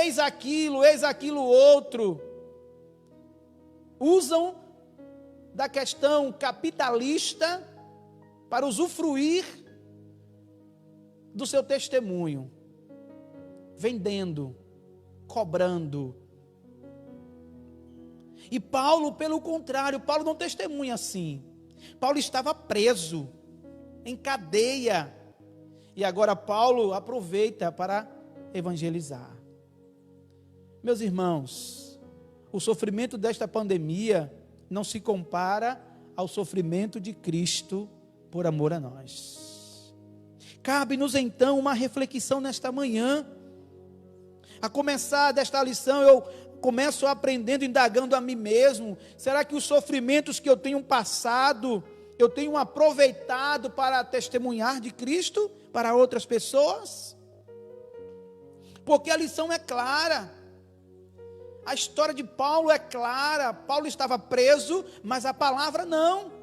Eis aquilo outro. Usam da questão capitalista para usufruir do seu testemunho, vendendo, cobrando. E Paulo, pelo contrário, Paulo não testemunha assim. Paulo estava preso, em cadeia, e agora Paulo aproveita para evangelizar. Meus irmãos, o sofrimento desta pandemia não se compara ao sofrimento de Cristo por amor a nós. Cabe-nos então uma reflexão nesta manhã. A começar desta lição, eu começo aprendendo, indagando a mim mesmo. Será que os sofrimentos que eu tenho passado, eu tenho aproveitado para testemunhar de Cristo para outras pessoas? Porque a lição é clara. A história de Paulo é clara. Paulo estava preso, mas a palavra não.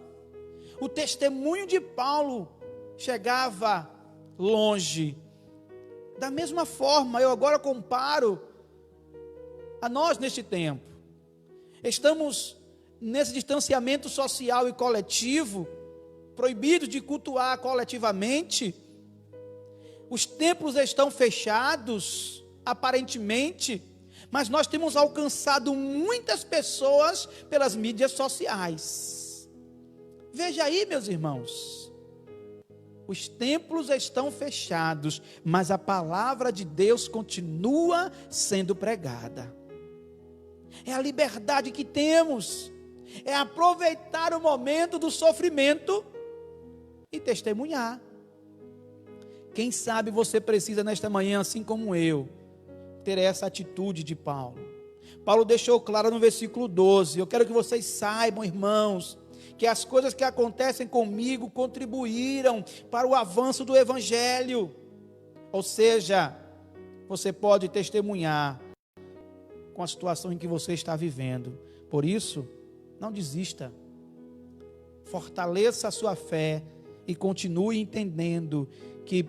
O testemunho de Paulo chegava longe. Da mesma forma, eu agora comparo a nós neste tempo. Estamos nesse distanciamento social e coletivo, proibidos de cultuar coletivamente. Os templos estão fechados, aparentemente, mas nós temos alcançado muitas pessoas pelas mídias sociais. Veja aí, meus irmãos, os templos estão fechados, mas a palavra de Deus continua sendo pregada. É a liberdade que temos, é aproveitar o momento do sofrimento e testemunhar. Quem sabe você precisa nesta manhã, assim como eu, ter essa atitude de Paulo. Paulo deixou claro no versículo 12, eu quero que vocês saibam, irmãos, que as coisas que acontecem comigo contribuíram para o avanço do Evangelho. Ou seja, você pode testemunhar com a situação em que você está vivendo. Por isso, não desista. Fortaleça a sua fé e continue entendendo que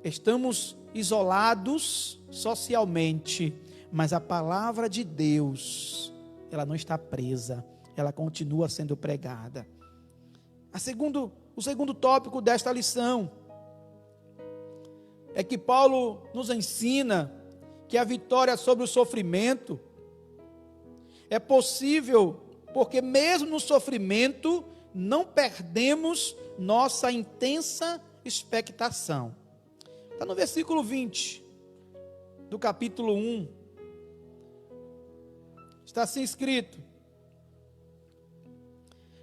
estamos isolados socialmente, mas a palavra de Deus, ela não está presa, ela continua sendo pregada. O segundo tópico desta lição é que Paulo nos ensina que a vitória sobre o sofrimento é possível, porque mesmo no sofrimento não perdemos nossa intensa expectação. Está no versículo 20 do capítulo 1. Está assim escrito: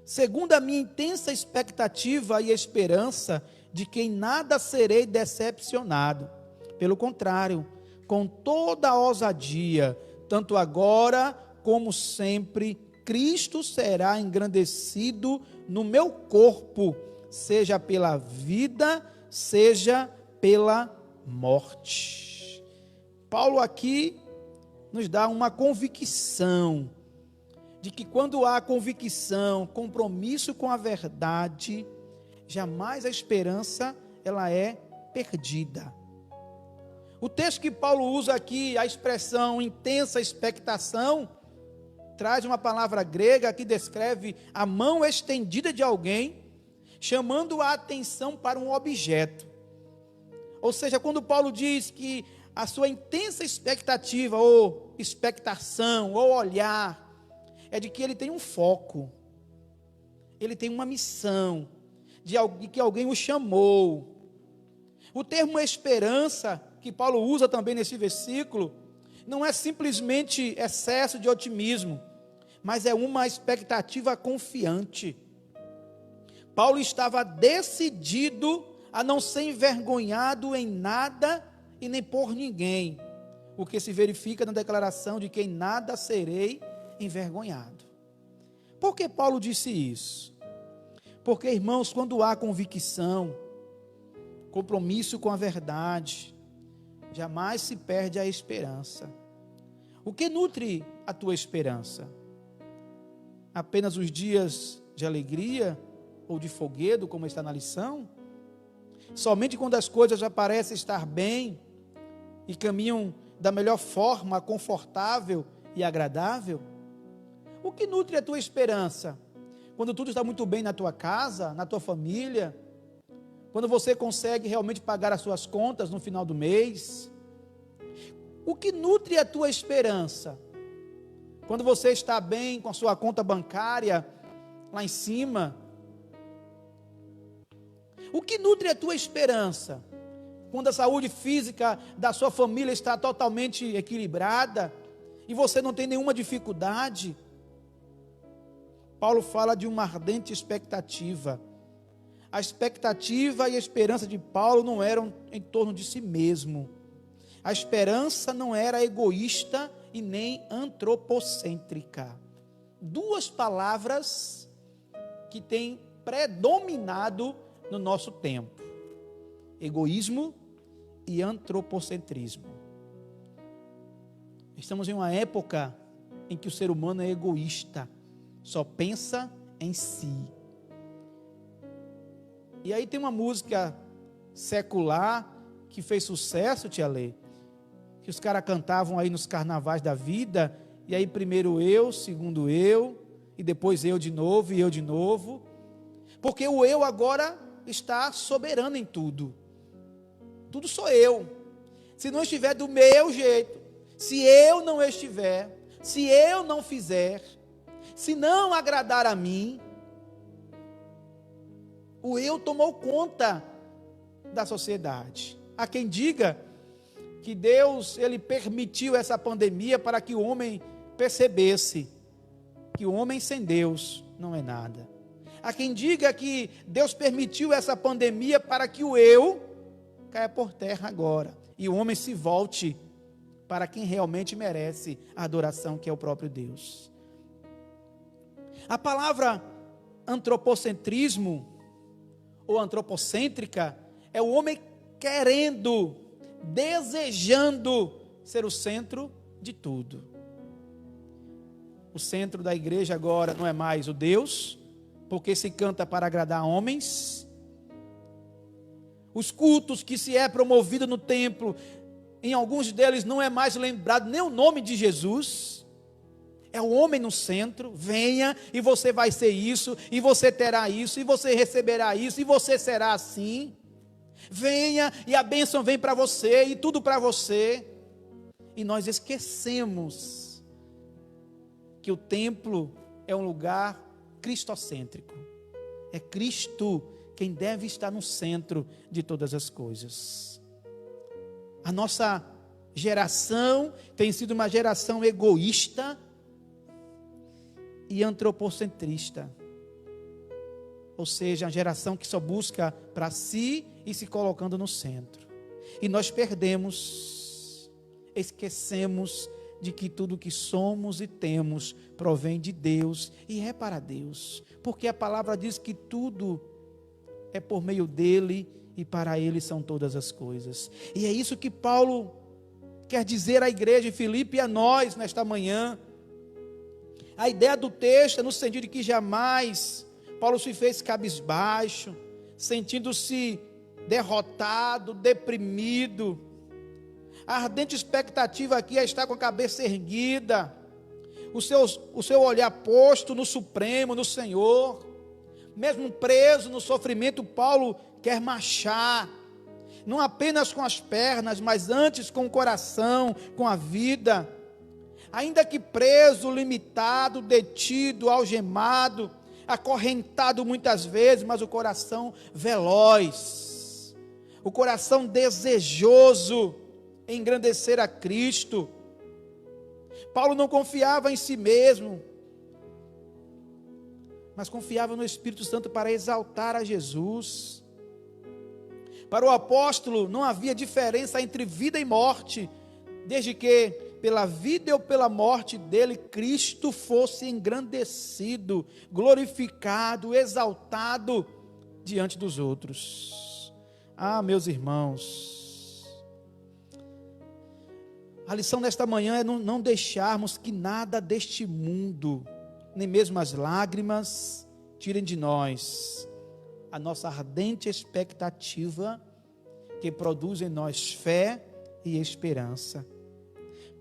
segundo a minha intensa expectativa e esperança de que em nada serei decepcionado. Pelo contrário, com toda a ousadia, tanto agora como sempre, Cristo será engrandecido no meu corpo, seja pela vida, seja pela morte. Paulo aqui nos dá uma convicção de que quando há convicção, compromisso com a verdade, jamais a esperança ela é perdida. O texto que Paulo usa aqui, a expressão intensa expectação, traz uma palavra grega que descreve a mão estendida de alguém, chamando a atenção para um objeto. Ou seja, quando Paulo diz que a sua intensa expectativa, ou expectação, ou olhar, é de que ele tem um foco, ele tem uma missão, de que alguém o chamou. O termo esperança, que Paulo usa também nesse versículo, não é simplesmente excesso de otimismo, mas é uma expectativa confiante. Paulo estava decidido a não ser envergonhado em nada e nem por ninguém, o que se verifica na declaração de que em nada serei envergonhado. Por que Paulo disse isso? Porque, irmãos, quando há convicção, compromisso com a verdade, jamais se perde a esperança. O que nutre a tua esperança? Apenas os dias de alegria ou de folguedo, como está na lição? Somente quando as coisas já parecem estar bem e caminham da melhor forma, confortável e agradável? O que nutre a tua esperança? Quando tudo está muito bem na tua casa, na tua família, quando você consegue realmente pagar as suas contas no final do mês? O que nutre a tua esperança? Quando você está bem com a sua conta bancária lá em cima? O que nutre a tua esperança? Quando a saúde física da sua família está totalmente equilibrada e você não tem nenhuma dificuldade? Paulo fala de uma ardente expectativa. A expectativa e a esperança de Paulo não eram em torno de si mesmo. A esperança não era egoísta e nem antropocêntrica. Duas palavras que têm predominado no nosso tempo: egoísmo e antropocentrismo. Estamos em uma época em que o ser humano é egoísta, só pensa em si. E aí tem uma música secular que fez sucesso, tia Lê, que os caras cantavam aí nos carnavais da vida, e aí primeiro eu, segundo eu, e depois eu de novo, e eu de novo, porque o eu agora está soberano em tudo. Tudo sou eu. Se não estiver do meu jeito, se eu não estiver, se eu não fizer, se não agradar a mim, o eu tomou conta da sociedade. Há quem diga que Deus, ele permitiu essa pandemia para que o homem percebesse que o homem sem Deus não é nada. Há quem diga que Deus permitiu essa pandemia para que o eu caia por terra agora e o homem se volte para quem realmente merece a adoração, que é o próprio Deus. A palavra antropocentrismo ou antropocêntrica é o homem querendo, desejando ser o centro de tudo. O centro da igreja agora não é mais o Deus, porque se canta para agradar homens. Os cultos que se é promovido no templo, em alguns deles não é mais lembrado nem o nome de Jesus. É o homem no centro. Venha e você vai ser isso, e você terá isso, e você receberá isso, e você será assim. Venha e a bênção vem para você, e tudo para você. E nós esquecemos que o templo é um lugar cristocêntrico. É Cristo quem deve estar no centro de todas as coisas. A nossa geração tem sido uma geração egoísta e antropocentrista, ou seja, a geração que só busca para si e se colocando no centro. E nós perdemos, esquecemos de que tudo que somos e temos provém de Deus e é para Deus, porque a palavra diz que tudo é por meio dele e para ele são todas as coisas. E é isso que Paulo quer dizer à igreja de Filipe e a nós nesta manhã. A ideia do texto é no sentido de que jamais Paulo se fez cabisbaixo, sentindo-se derrotado, deprimido. A ardente expectativa aqui é estar com a cabeça erguida, o seu olhar posto no Supremo, no Senhor. Mesmo preso no sofrimento, Paulo quer marchar, não apenas com as pernas, mas antes com o coração, com a vida. Ainda que preso, limitado, detido, algemado, acorrentado muitas vezes, mas o coração veloz, o coração desejoso em engrandecer a Cristo. Paulo não confiava em si mesmo, mas confiava no Espírito Santo para exaltar a Jesus. Para o apóstolo não havia diferença entre vida e morte, desde que pela vida ou pela morte dele, Cristo fosse engrandecido, glorificado, exaltado diante dos outros. Ah, meus irmãos, a lição nesta manhã é não deixarmos que nada deste mundo, nem mesmo as lágrimas, tirem de nós a nossa ardente expectativa que produz em nós fé e esperança.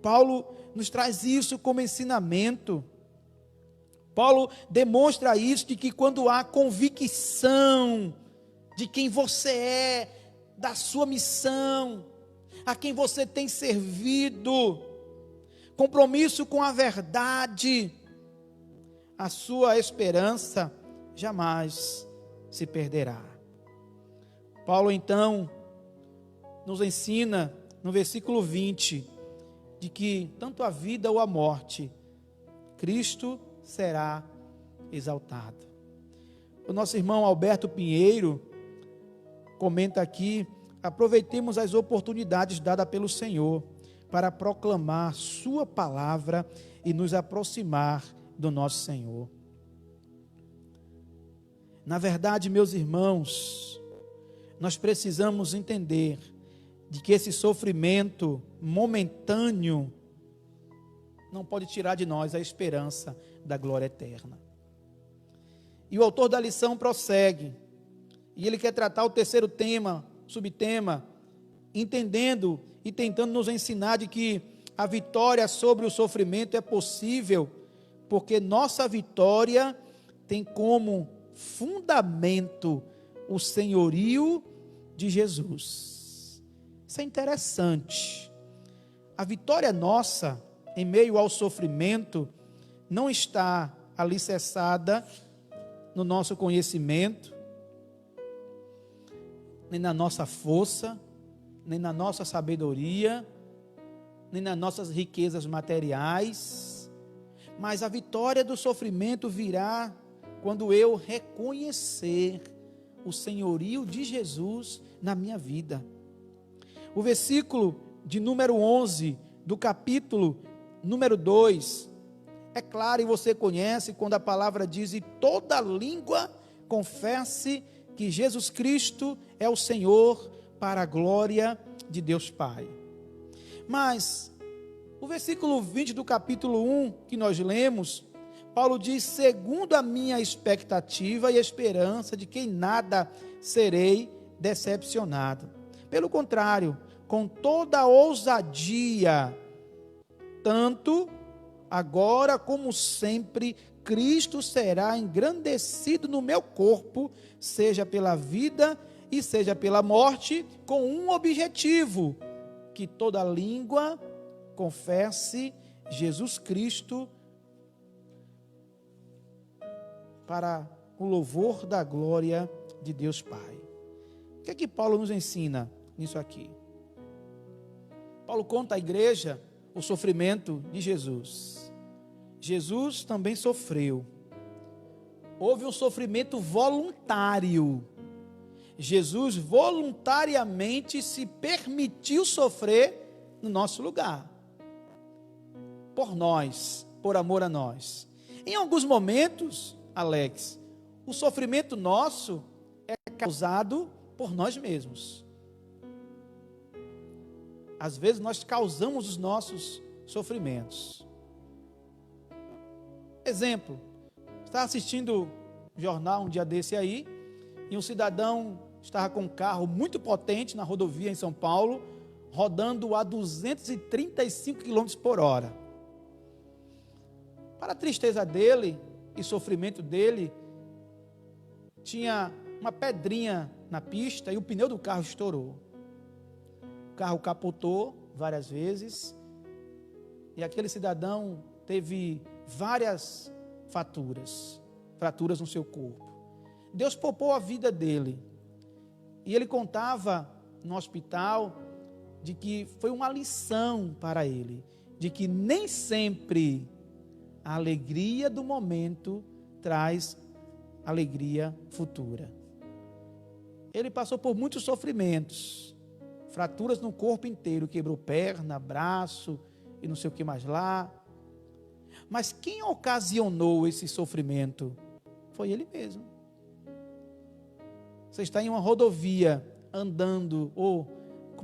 Paulo nos traz isso como ensinamento. Paulo demonstra isso, de que quando há convicção de quem você é, da sua missão, a quem você tem servido, compromisso com a verdade, a sua esperança jamais se perderá. Paulo então nos ensina no versículo 20, de que tanto a vida ou a morte, Cristo será exaltado. O nosso irmão Alberto Pinheiro comenta aqui: aproveitemos as oportunidades dadas pelo Senhor para proclamar sua palavra e nos aproximar do nosso Senhor. Na verdade, meus irmãos, nós precisamos entender de que esse sofrimento momentâneo não pode tirar de nós a esperança da glória eterna. E o autor da lição prossegue, e ele quer tratar o terceiro tema, subtema, entendendo e tentando nos ensinar de que a vitória sobre o sofrimento é possível, porque nossa vitória tem como fundamento o senhorio de Jesus. Isso é interessante. A vitória nossa em meio ao sofrimento não está alicerçada no nosso conhecimento, nem na nossa força, nem na nossa sabedoria, nem nas nossas riquezas materiais, mas a vitória do sofrimento virá quando eu reconhecer o senhorio de Jesus na minha vida. O versículo de número 11 do capítulo número 2 é claro, e você conhece, quando a palavra diz: e toda língua confesse que Jesus Cristo é o Senhor, para a glória de Deus Pai. Mas o versículo 20 do capítulo 1 que nós lemos, Paulo diz: segundo a minha expectativa e esperança de que em nada serei decepcionado. Pelo contrário, com toda a ousadia, tanto agora como sempre, Cristo será engrandecido no meu corpo, seja pela vida e seja pela morte, com um objetivo: que toda língua confesse Jesus Cristo, para o louvor da glória de Deus Pai. O que é que Paulo nos ensina nisso aqui? Paulo conta à igreja o sofrimento de Jesus. Jesus também sofreu. Houve um sofrimento voluntário. Jesus voluntariamente se permitiu sofrer no nosso lugar. por nós, por amor a nós. Em alguns momentos, Alex, o sofrimento nosso é causado por nós mesmos. Às vezes nós causamos os nossos sofrimentos. Exemplo, estava assistindo jornal um dia desse aí, e um cidadão estava com um carro muito potente na rodovia em São Paulo, rodando a 235 km por hora. Para a tristeza dele e sofrimento dele, tinha uma pedrinha na pista e o pneu do carro estourou. O carro capotou várias vezes e aquele cidadão teve várias fraturas no seu corpo. Deus poupou a vida dele. E ele contava no hospital de que foi uma lição para ele, de que nem sempre a alegria do momento traz alegria futura. Ele passou por muitos sofrimentos, fraturas no corpo inteiro, quebrou perna, braço e não sei o que mais lá. Mas quem ocasionou esse sofrimento? Foi ele mesmo. Você está em uma rodovia andando ou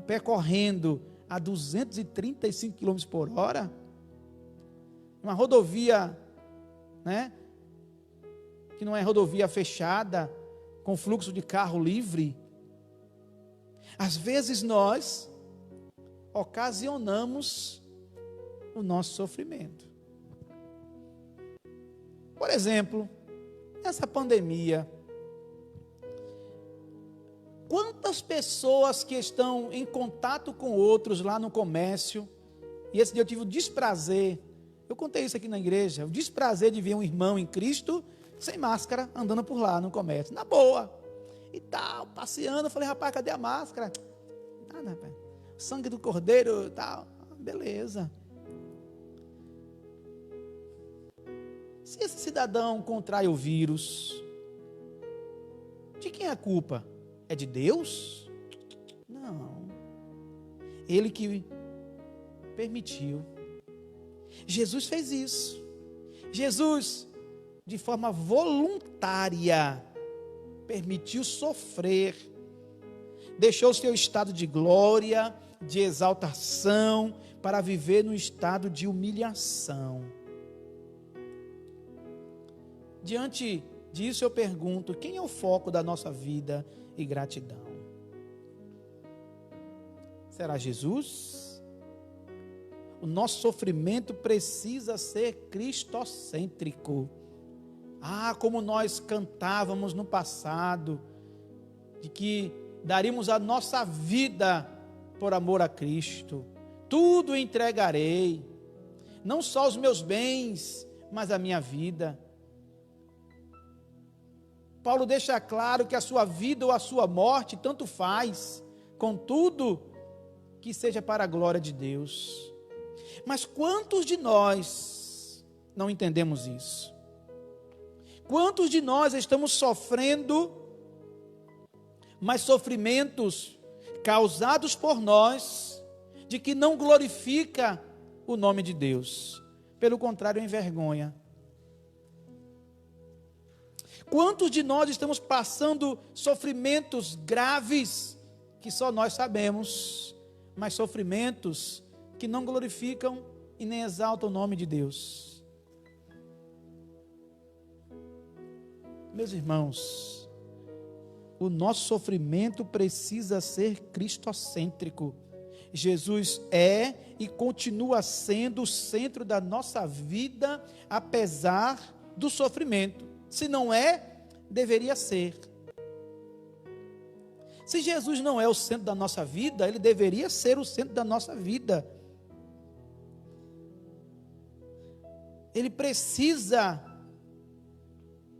percorrendo a 235 km por hora, uma rodovia, né, que não é rodovia fechada, com fluxo de carro livre. Às vezes nós ocasionamos o nosso sofrimento. Por exemplo, nessa pandemia, quantas pessoas que estão em contato com outros lá no comércio, e esse dia eu tive o desprazer, eu contei isso aqui na igreja, o desprazer de ver um irmão em Cristo, sem máscara, andando por lá no comércio, na boa, e tal, passeando. Eu falei, rapaz, cadê a máscara? Nada, rapaz, sangue do cordeiro e tal, beleza. Se esse cidadão contrai o vírus, de quem é a culpa? É de Deus? Não. Ele que permitiu. Jesus fez isso. Jesus, de forma voluntária, permitiu sofrer. Deixou o seu estado de glória, de exaltação, para viver no estado de humilhação. Diante disso eu pergunto, quem é o foco da nossa vida e gratidão? Será Jesus? O nosso sofrimento precisa ser cristocêntrico. Ah, como nós cantávamos no passado, de que daríamos a nossa vida por amor a Cristo. Tudo entregarei, não só os meus bens, mas a minha vida. Paulo deixa claro que a sua vida ou a sua morte, tanto faz, contudo, que seja para a glória de Deus. Mas quantos de nós não entendemos isso? Quantos de nós estamos sofrendo, mas sofrimentos causados por nós, de que não glorifica o nome de Deus, pelo contrário, envergonha. Quantos de nós estamos passando sofrimentos graves, que só nós sabemos, mas sofrimentos que não glorificam e nem exaltam o nome de Deus? Meus irmãos, o nosso sofrimento precisa ser cristocêntrico. Jesus é e continua sendo o centro da nossa vida, apesar do sofrimento. Se não é, deveria ser. Se Jesus não é o centro da nossa vida, ele deveria ser o centro da nossa vida. Ele precisa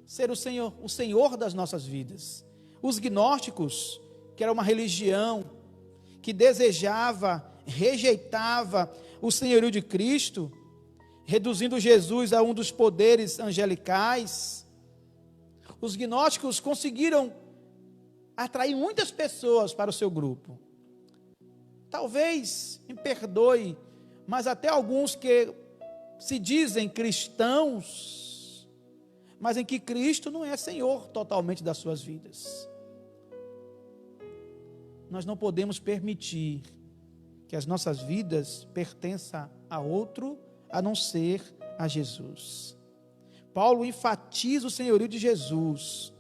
ser o Senhor das nossas vidas. Os gnósticos, que era uma religião que desejava, rejeitava o senhorio de Cristo, reduzindo Jesus a um dos poderes angelicais, os gnósticos conseguiram atrair muitas pessoas para o seu grupo. Talvez, me perdoe, mas até alguns que se dizem cristãos, mas em que Cristo não é Senhor totalmente das suas vidas. Nós não podemos permitir que as nossas vidas pertençam a outro, a não ser a Jesus. Paulo enfatiza o senhorio de Jesus.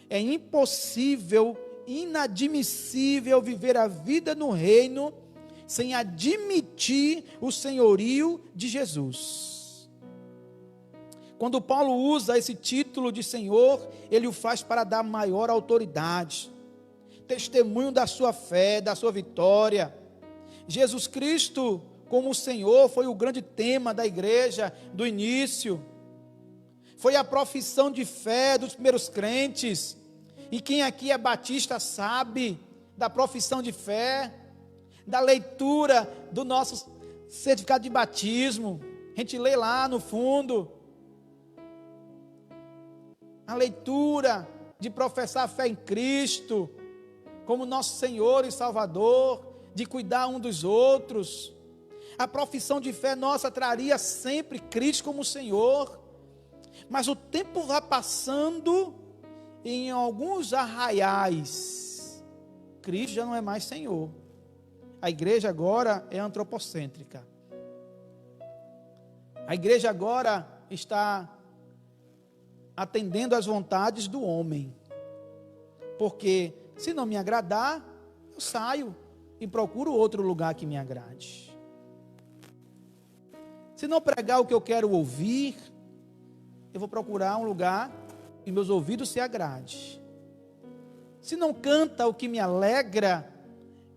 É impossível, inadmissível viver a vida no reino sem admitir o senhorio de Jesus. Quando Paulo usa esse título de Senhor, ele o faz para dar maior autoridade, testemunho da sua fé, da sua vitória. Jesus Cristo, como Senhor, foi o grande tema da igreja do início. Foi a profissão de fé dos primeiros crentes. E quem aqui é batista sabe da profissão de fé, da leitura do nosso certificado de batismo. A gente lê lá no fundo. A leitura de professar a fé em Cristo, como nosso Senhor e Salvador, de cuidar um dos outros. A profissão de fé nossa traria sempre Cristo como Senhor. Mas o tempo vai passando e em alguns arraiais, Cristo já não é mais Senhor. A igreja agora é antropocêntrica. A igreja agora está atendendo às vontades do homem. Porque se não me agradar, eu saio e procuro outro lugar que me agrade. Se não pregar o que eu quero ouvir, eu vou procurar um lugar que meus ouvidos se agrade. Se não canta o que me alegra,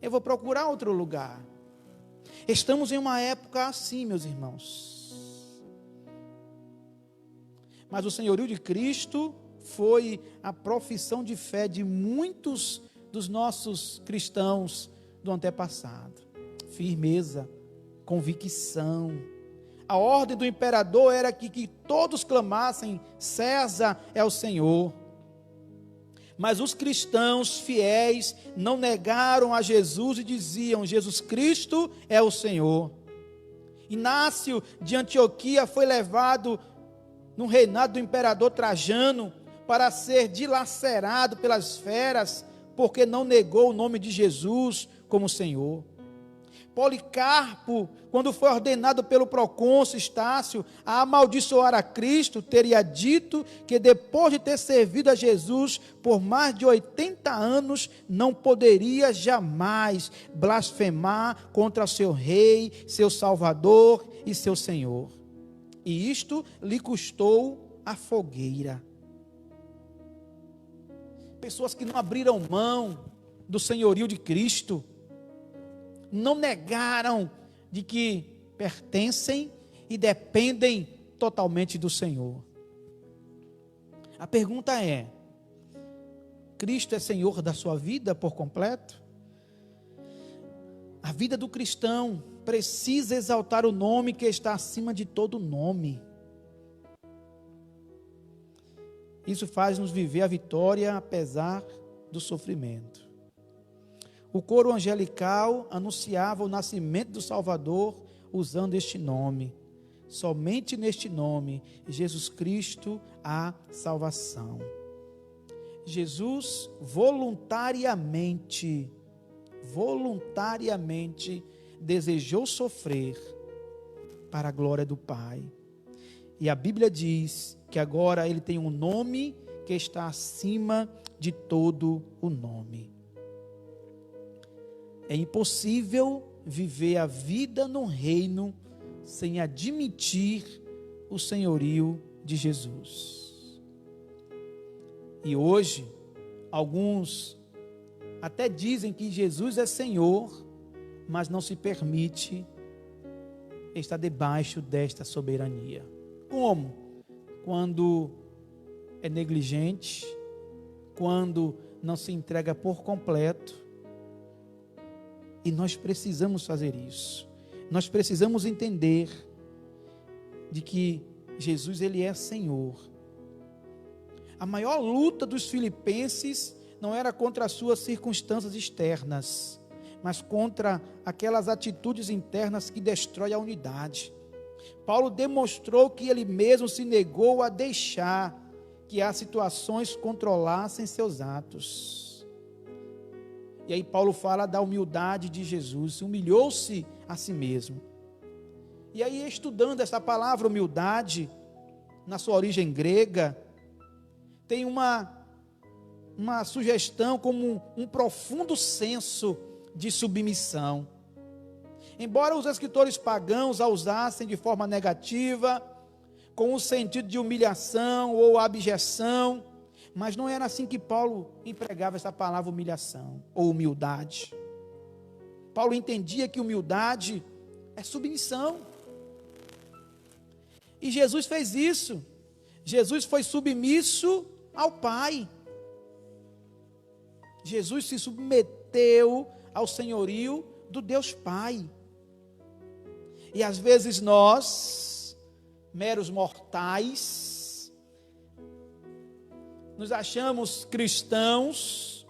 eu vou procurar outro lugar. Estamos em uma época assim, meus irmãos. Mas o senhorio de Cristo foi a profissão de fé de muitos dos nossos cristãos do antepassado. Firmeza, convicção. A ordem do imperador era que todos clamassem: César é o Senhor. Mas os cristãos fiéis não negaram a Jesus e diziam: Jesus Cristo é o Senhor. Inácio de Antioquia foi levado no reinado do imperador Trajano para ser dilacerado pelas feras, porque não negou o nome de Jesus como Senhor. Policarpo, quando foi ordenado pelo procônsul Estácio a amaldiçoar a Cristo, teria dito que depois de ter servido a Jesus por mais de 80 anos, não poderia jamais blasfemar contra seu rei, seu salvador e seu Senhor. E isto lhe custou a fogueira. Pessoas que não abriram mão do senhorio de Cristo, não negaram de que pertencem e dependem totalmente do Senhor. A pergunta é: Cristo é Senhor da sua vida por completo? A vida do cristão precisa exaltar o nome que está acima de todo nome. Isso faz-nos viver a vitória apesar do sofrimento. O coro angelical anunciava o nascimento do Salvador usando este nome. Somente neste nome, Jesus Cristo, há salvação. Jesus voluntariamente desejou sofrer para a glória do Pai. E a Bíblia diz que agora ele tem um nome que está acima de todo o nome. É impossível viver a vida no reino sem admitir o senhorio de Jesus. E hoje, alguns até dizem que Jesus é Senhor, mas não se permite estar debaixo desta soberania. Como? Quando é negligente, quando não se entrega por completo. E nós precisamos fazer isso. Nós precisamos entender de que Jesus, ele é Senhor. A maior luta dos filipenses não era contra as suas circunstâncias externas, mas contra aquelas atitudes internas que destroem a unidade. Paulo demonstrou que ele mesmo se negou a deixar que as situações controlassem seus atos. E aí Paulo fala da humildade de Jesus, humilhou-se a si mesmo. E aí, estudando essa palavra humildade, na sua origem grega, tem uma sugestão como um profundo senso de submissão. Embora os escritores pagãos a usassem de forma negativa, com o sentido de humilhação ou abjeção, mas não era assim que Paulo empregava essa palavra humilhação ou humildade. Paulo entendia que humildade é submissão. E Jesus fez isso. Jesus foi submisso ao Pai. Jesus se submeteu ao senhorio do Deus Pai. E às vezes nós, meros mortais, nos achamos cristãos,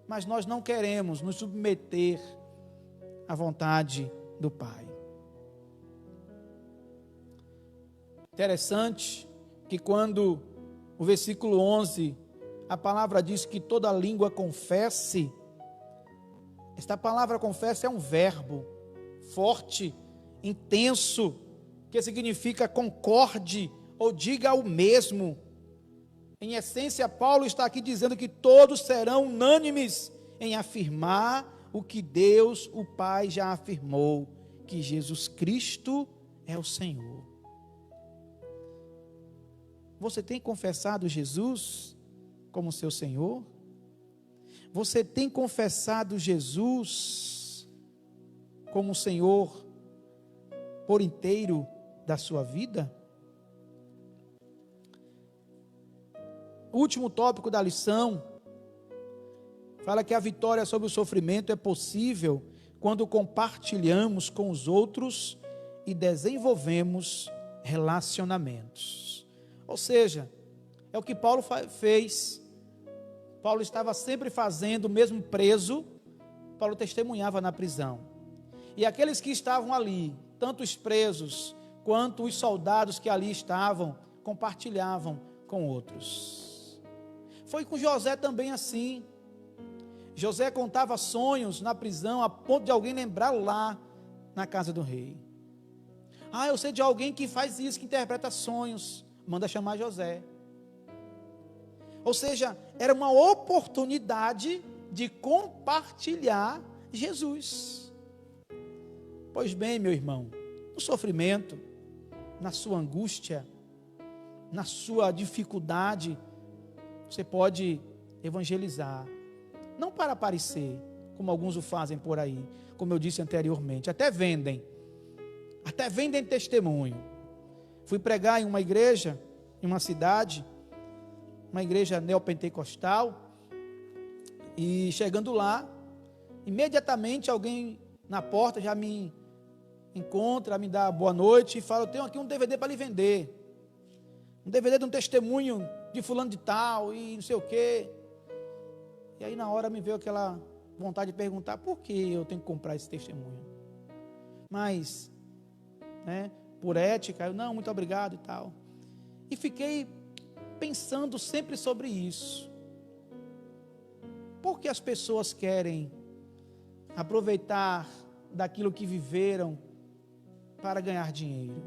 mas nós não queremos nos submeter à vontade do Pai. Interessante que quando o versículo 11, a palavra diz que toda língua confesse, esta palavra confesse é um verbo forte, intenso, que significa concorde ou diga o mesmo. Em essência, Paulo está aqui dizendo que todos serão unânimes em afirmar o que Deus, o Pai, já afirmou, que Jesus Cristo é o Senhor. Você tem confessado Jesus como seu Senhor? Você tem confessado Jesus como Senhor por inteiro da sua vida? O último tópico da lição fala que a vitória sobre o sofrimento é possível quando compartilhamos com os outros e desenvolvemos relacionamentos. Ou seja, é o que Paulo fez. Paulo estava sempre fazendo, mesmo preso, Paulo testemunhava na prisão. E aqueles que estavam ali, tanto os presos quanto os soldados que ali estavam, compartilhavam com outros. Foi com José também assim. José contava sonhos na prisão a ponto de alguém lembrar lá na casa do rei. Eu sei de alguém que faz isso, que interpreta sonhos. Manda chamar José. Ou seja, era uma oportunidade de compartilhar Jesus. Pois bem, meu irmão, no sofrimento, na sua angústia, na sua dificuldade, você pode evangelizar. Não para aparecer, como alguns o fazem por aí, como eu disse anteriormente, até vendem testemunho. Fui pregar em uma igreja, em uma cidade, uma igreja neopentecostal, e chegando lá, imediatamente alguém na porta já me encontra, me dá boa noite e fala: eu tenho aqui um DVD para lhe vender, um DVD de um testemunho de fulano de tal e não sei o quê. E aí na hora me veio aquela vontade de perguntar: por que eu tenho que comprar esse testemunho? Mas, por ética, eu, não, muito obrigado e tal. E fiquei pensando sempre sobre isso. Por que as pessoas querem aproveitar daquilo que viveram para ganhar dinheiro?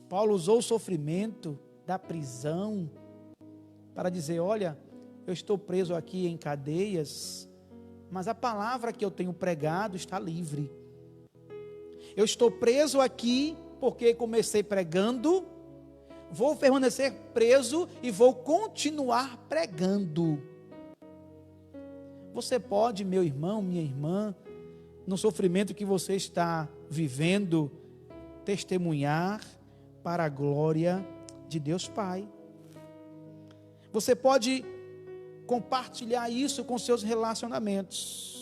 Paulo usou o sofrimento da prisão para dizer: olha, eu estou preso aqui em cadeias, mas a palavra que eu tenho pregado está livre. Eu estou preso aqui porque comecei pregando, vou permanecer preso e vou continuar pregando. Você pode, meu irmão, minha irmã, no sofrimento que você está vivendo, testemunhar para a glória de Deus Pai. Você pode compartilhar isso com seus relacionamentos.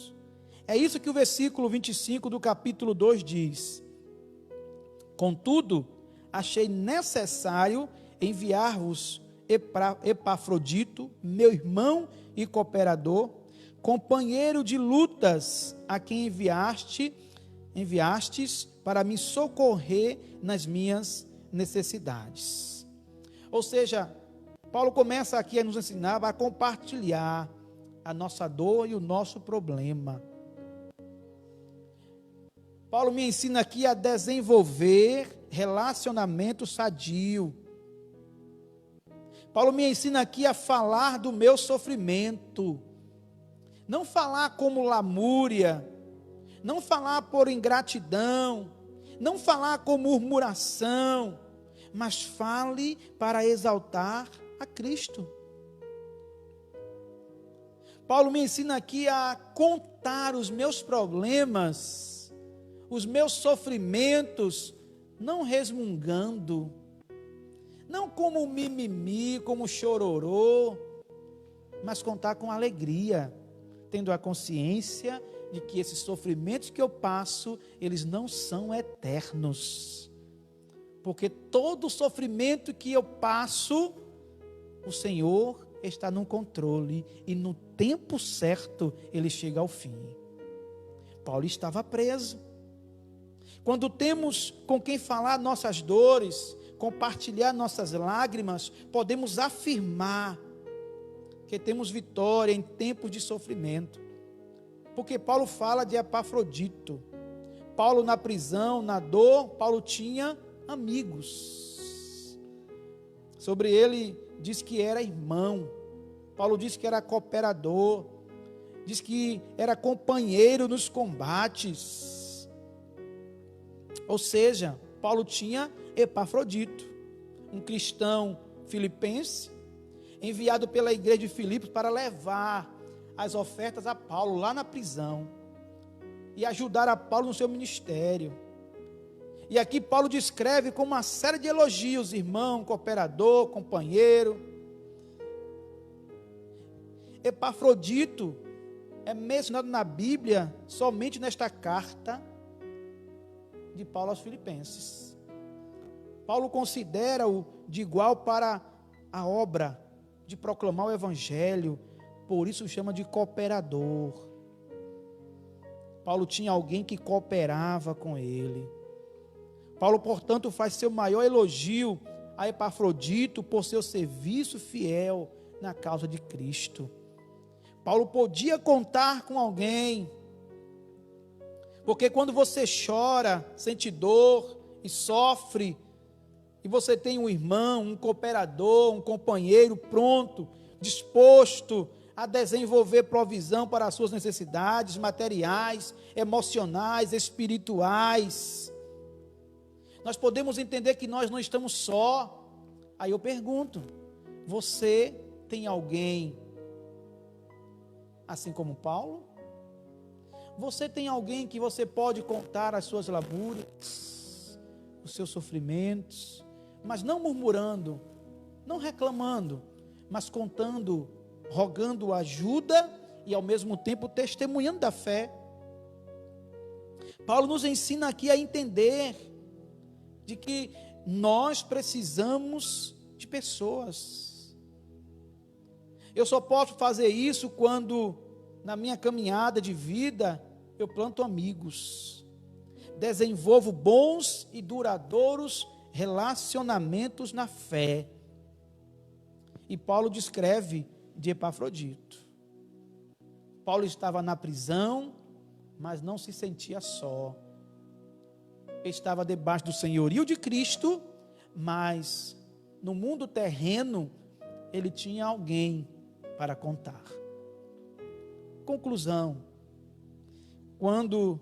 É isso que o versículo 25 do capítulo 2 diz: contudo, achei necessário enviar-vos Epafrodito, meu irmão e cooperador, companheiro de lutas, a quem enviaste enviastes para me socorrer nas minhas necessidades. Ou seja, Paulo começa aqui a nos ensinar a compartilhar a nossa dor e o nosso problema. Paulo me ensina aqui a desenvolver relacionamento sadio. Paulo me ensina aqui a falar do meu sofrimento. Não falar como lamúria, não falar por ingratidão, não falar com murmuração, mas fale para exaltar a Cristo. Paulo me ensina aqui a contar os meus problemas, os meus sofrimentos, não resmungando, não como mimimi, como chororô, mas contar com alegria, tendo a consciência de que esses sofrimentos que eu passo, eles não são eternos. Porque todo sofrimento que eu passo, o Senhor está no controle e no tempo certo ele chega ao fim. Paulo estava preso. Quando temos com quem falar nossas dores, compartilhar nossas lágrimas, podemos afirmar que temos vitória em tempos de sofrimento. Porque Paulo fala de Epafrodito. Paulo na prisão, na dor, Paulo tinha amigos. Sobre ele diz que era irmão. Paulo diz que era cooperador. Diz que era companheiro nos combates. Ou seja, Paulo tinha Epafrodito, um cristão filipense, enviado pela igreja de Filipos para levar as ofertas a Paulo lá na prisão e ajudar a Paulo no seu ministério. E aqui Paulo descreve com uma série de elogios: irmão, cooperador, companheiro. Epafrodito é mencionado na Bíblia somente nesta carta de Paulo aos Filipenses. Paulo considera-o de igual para a obra de proclamar o Evangelho, por isso chama de cooperador. Paulo tinha alguém que cooperava com ele. Paulo, portanto, faz seu maior elogio a Epafrodito por seu serviço fiel na causa de Cristo. Paulo podia contar com alguém, porque quando você chora, sente dor e sofre, e você tem um irmão, um cooperador, um companheiro pronto, disposto a desenvolver provisão para as suas necessidades materiais, emocionais, espirituais, nós podemos entender que nós não estamos só. Aí eu pergunto: você tem alguém assim como Paulo? Você tem alguém que você pode contar as suas lamúrias, os seus sofrimentos, mas não murmurando, não reclamando, mas contando, rogando ajuda e ao mesmo tempo testemunhando da fé? Paulo nos ensina aqui a entender de que nós precisamos de pessoas. Eu só posso fazer isso quando, na minha caminhada de vida, eu planto amigos, desenvolvo bons e duradouros relacionamentos na fé. E Paulo descreve de Epafrodito. Paulo estava na prisão, mas não se sentia só. Estava debaixo do senhorio de Cristo, mas no mundo terreno ele tinha alguém para contar. Conclusão: quando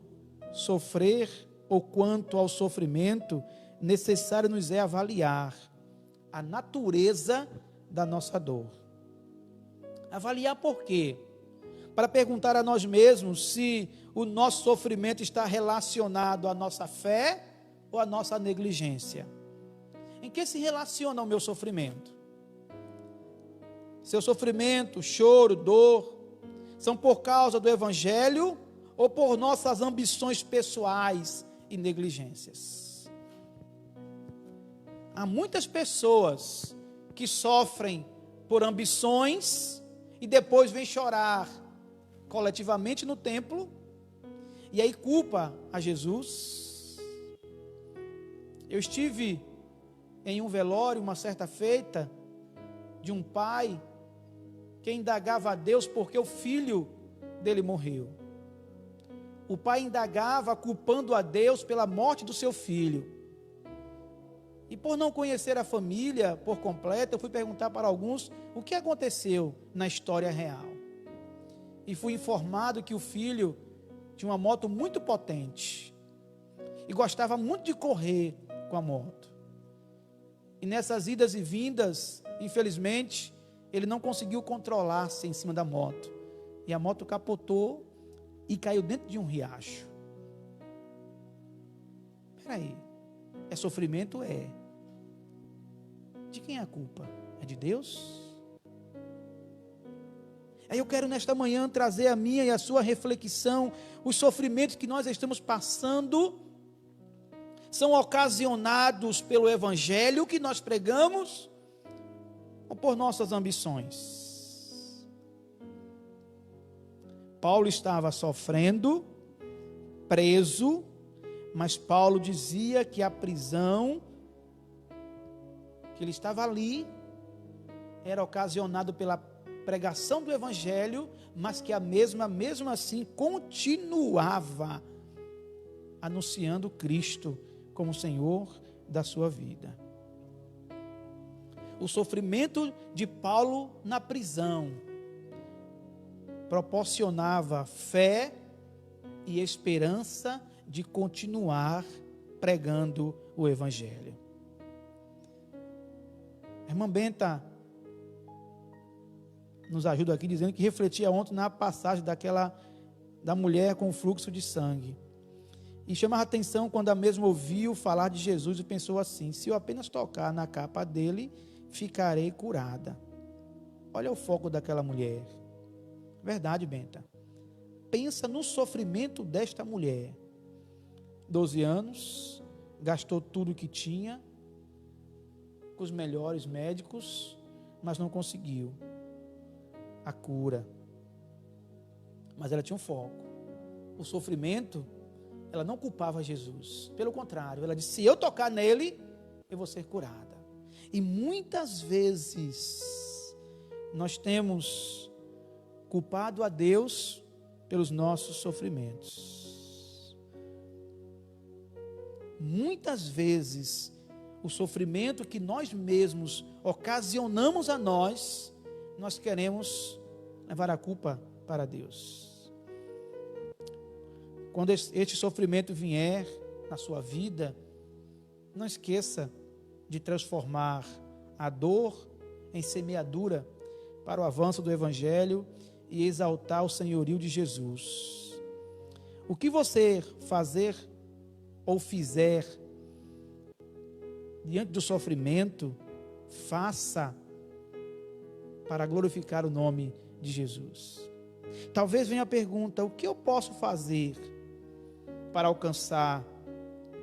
sofrer ou quanto ao sofrimento, necessário nos é avaliar a natureza da nossa dor. Avaliar por quê? Para perguntar a nós mesmos se o nosso sofrimento está relacionado à nossa fé ou à nossa negligência. Em que se relaciona o meu sofrimento? Seu sofrimento, choro, dor, são por causa do Evangelho ou por nossas ambições pessoais e negligências? Há muitas pessoas que sofrem por ambições e depois vêm chorar coletivamente no templo, e aí culpa a Jesus. Eu estive em um velório uma certa feita de um pai que indagava a Deus porque o filho dele morreu. O pai indagava culpando a Deus pela morte do seu filho. E por não conhecer a família por completo, eu fui perguntar para alguns o que aconteceu na história real. E fui informado que o filho tinha uma moto muito potente e gostava muito de correr com a moto. E nessas idas e vindas, infelizmente, ele não conseguiu controlar-se em cima da moto. E a moto capotou e caiu dentro de um riacho. Espera aí, é sofrimento? É. De quem é a culpa? É de Deus? Aí eu quero nesta manhã trazer a minha e a sua reflexão. Os sofrimentos que nós estamos passando são ocasionados pelo evangelho que nós pregamos ou por nossas ambições? Paulo estava sofrendo, preso, mas Paulo dizia que a prisão que ele estava ali era ocasionado pela pregação do evangelho, mas que a mesmo assim continuava anunciando Cristo como Senhor da sua vida. O sofrimento de Paulo na prisão proporcionava fé e esperança de continuar pregando o evangelho. A irmã Benta nos ajuda aqui dizendo que refletia ontem na passagem da mulher com fluxo de sangue. E chamava a atenção quando a mesma ouviu falar de Jesus e pensou assim: se eu apenas tocar na capa dele, ficarei curada. Olha o foco daquela mulher. Verdade, Benta. Pensa no sofrimento desta mulher. 12 anos, gastou tudo que tinha, com os melhores médicos, mas não conseguiu a cura. Mas ela tinha um foco. O sofrimento, ela não culpava Jesus. Pelo contrário, ela disse: se eu tocar nele, eu vou ser curada. E muitas vezes nós temos culpado a Deus pelos nossos sofrimentos. Muitas vezes o sofrimento que nós mesmos ocasionamos a nós queremos levar a culpa para Deus. Quando este sofrimento vier na sua vida, não esqueça de transformar a dor em semeadura para o avanço do evangelho e exaltar o senhorio de Jesus. O que você fazer ou fizer diante do sofrimento, faça para glorificar o nome de Jesus. Talvez venha a pergunta: o que eu posso fazer para alcançar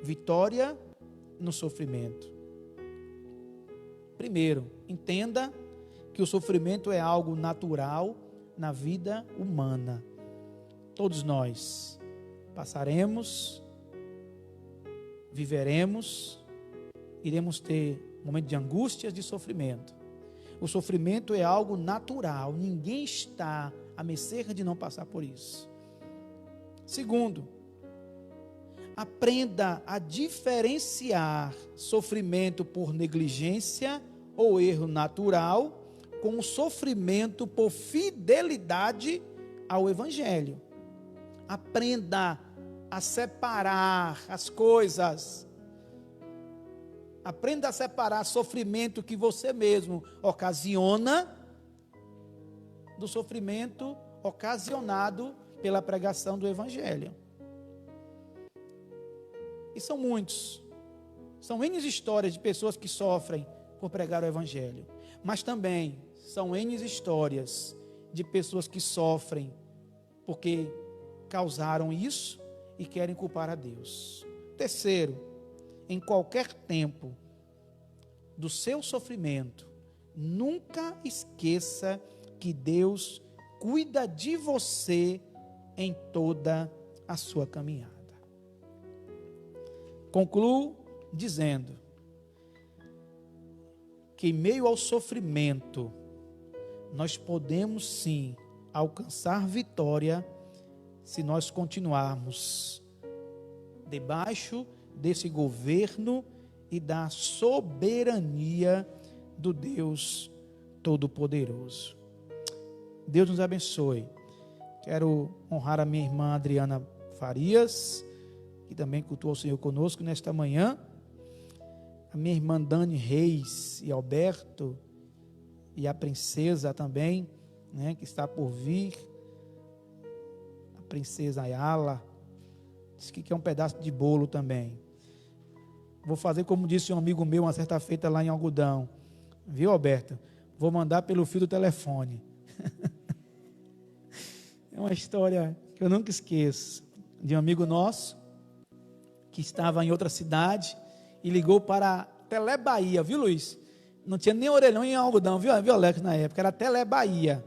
vitória no sofrimento? Primeiro, entenda que o sofrimento é algo natural na vida humana. Todos nós passaremos, viveremos, iremos ter momentos de angústias, de sofrimento. O sofrimento é algo natural, ninguém está à mercê de não passar por isso. Segundo, aprenda a diferenciar sofrimento por negligência ou erro natural com o sofrimento por fidelidade ao evangelho. Aprenda a separar as coisas. Aprenda a separar sofrimento que você mesmo ocasiona do sofrimento ocasionado pela pregação do evangelho. E são muitos. São N histórias de pessoas que sofrem por pregar o evangelho. Mas também são N histórias de pessoas que sofrem porque causaram isso e querem culpar a Deus. Terceiro, em qualquer tempo do seu sofrimento, nunca esqueça que Deus cuida de você em toda a sua caminhada. Concluo dizendo que em meio ao sofrimento, nós podemos sim alcançar vitória se nós continuarmos debaixo desse governo e da soberania do Deus Todo-Poderoso. Deus nos abençoe. Quero honrar a minha irmã Adriana Farias, que também cultuou o Senhor conosco nesta manhã. A minha irmã Dani Reis e Alberto, e a princesa também, né, que está por vir, a princesa Ayala, diz que quer um pedaço de bolo também. Vou fazer como disse um amigo meu uma certa feita lá em Algodão, viu, Alberto? Vou mandar pelo fio do telefone. É uma história que eu nunca esqueço, de um amigo nosso, que estava em outra cidade, e ligou para Telebahia, viu, Luiz? Não tinha nem orelhão em Algodão, viu, Alex, na época, era Telebahia.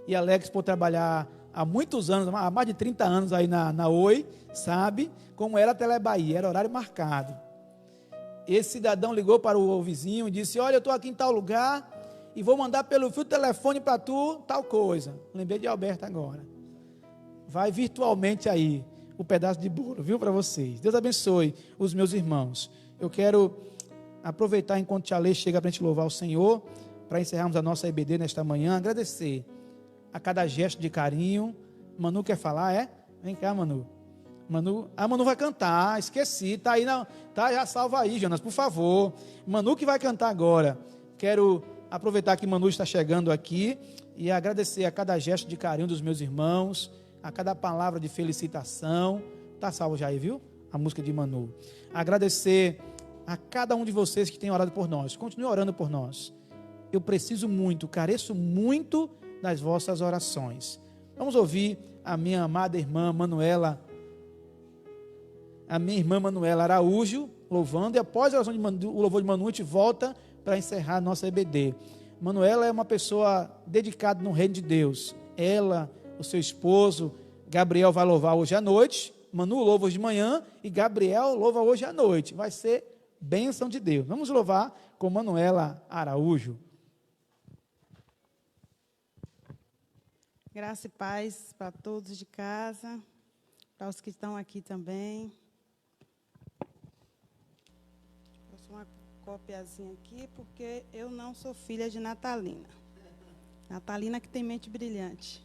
E Alex, por trabalhar há muitos anos, há mais de 30 anos aí na Oi, sabe como era a Telebahia, era horário marcado. Esse cidadão ligou para o vizinho e disse: olha, eu estou aqui em tal lugar e vou mandar pelo fio do telefone para tu tal coisa. Lembrei de Alberto agora. Vai virtualmente aí o pedaço de bolo, viu, para vocês. Deus abençoe os meus irmãos. Eu quero aproveitar enquanto Tia Lê chega para a gente louvar o Senhor, para encerrarmos a nossa EBD nesta manhã, agradecer a cada gesto de carinho. Manu quer falar, é? Vem cá, Manu. Manu vai cantar, esqueci, tá aí, já salva aí, Jonas, por favor. Manu que vai cantar agora. Quero aproveitar que Manu está chegando aqui e agradecer a cada gesto de carinho dos meus irmãos, a cada palavra de felicitação. Tá salvo já aí, viu? A música de Manu. Agradecer a cada um de vocês que tem orado por nós. Continue orando por nós. Eu preciso muito, careço muito das vossas orações. Vamos ouvir a minha amada irmã Manuela, Araújo, louvando, e após a oração o louvor de Manu, a gente volta para encerrar a nossa EBD. Manuela é uma pessoa dedicada no reino de Deus. Ela, o seu esposo, Gabriel, vai louvar hoje à noite. Manu louva hoje de manhã e Gabriel louva hoje à noite. Vai ser bênção de Deus. Vamos louvar com Manuela Araújo. Graça e paz para todos de casa, para os que estão aqui também. Uma copiazinha aqui, porque eu não sou filha de Natalina. Natalina que tem mente brilhante.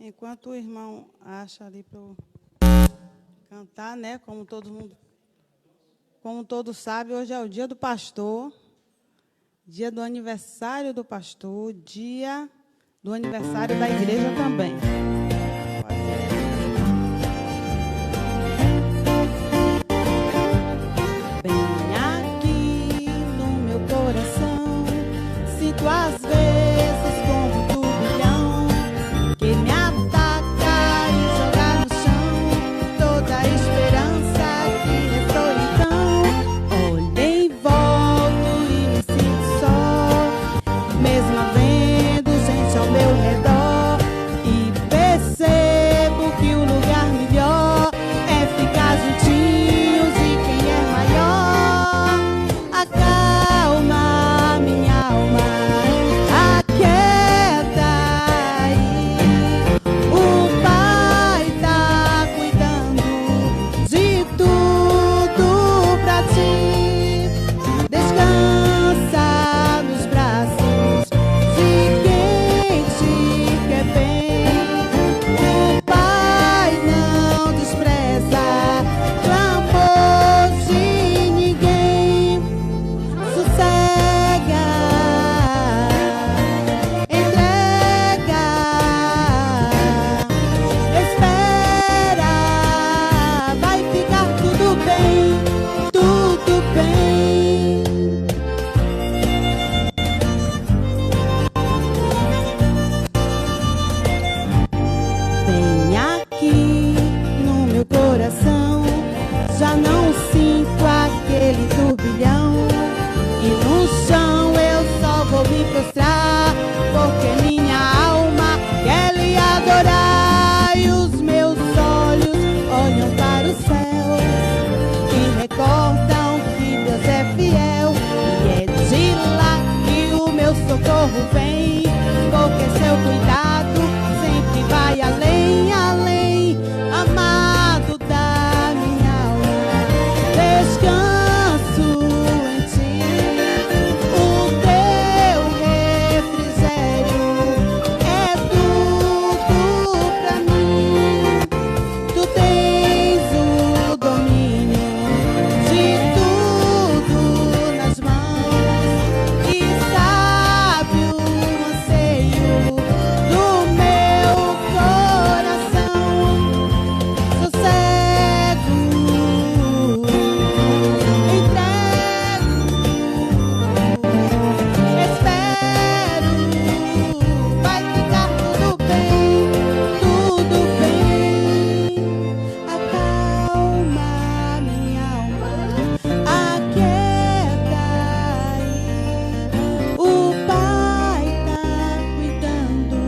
Enquanto o irmão acha ali para eu cantar, né? Como todos sabem, hoje é o dia do pastor, dia do aniversário do pastor, dia do aniversário da igreja também. Bem aqui no meu coração, sinto às vezes como um turbilhão que me ataca e joga no chão toda a esperança que restou então. Olhei em volta e me sinto só, mesmo havendo gente ao meu redor, e percebo que o lugar melhor é ficar juntinhos de quem é maior. Acalma minha alma, vem, porque seu cuidado sempre vai além, além, amado da minha alma. Descanso em ti, o teu refrigério é tudo pra mim. Tu tens o domínio de tudo nas mãos e sabe o anseio do meu coração. Sossego, entrego, espero, vai ficar tudo bem, tudo bem. Acalma minha alma, aquieta aí. O Pai tá cuidando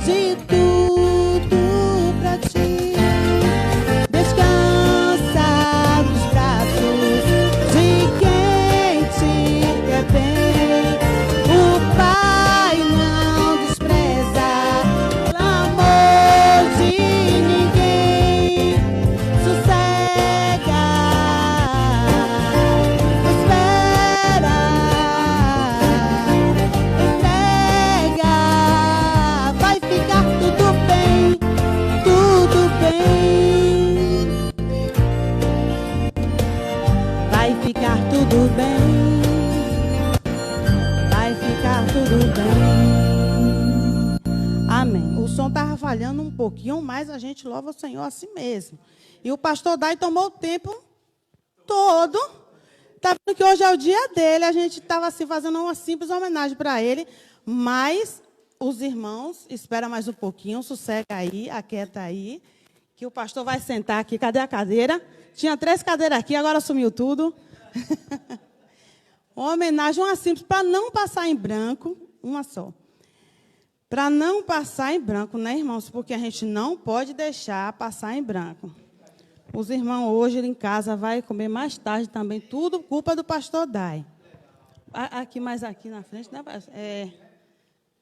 de tudo pra ti. Descansa nos braços de quem te quer bem. O Pai não despreza clamor de ninguém. Sossega, espera, entrega, vai ficar tudo bem, tudo bem. Vai ficar tudo bem, vai ficar tudo bem. Amém. O som estava falhando um pouquinho, mas a gente louva o Senhor assim mesmo. E o pastor Dai tomou o tempo todo. Tá vendo que hoje é o dia dele, a gente estava assim, fazendo uma simples homenagem para ele, mas os irmãos, espera mais um pouquinho, sossega aí, aquieta aí, que o pastor vai sentar aqui. Cadê a cadeira? Tinha 3 cadeiras aqui, agora sumiu tudo. Uma homenagem, uma simples, para não passar em branco, uma só. Para não passar em branco, né, irmãos? Porque a gente não pode deixar passar em branco. Os irmãos hoje em casa vai comer mais tarde também, tudo culpa do pastor Dai. Aqui, mais aqui na frente, né?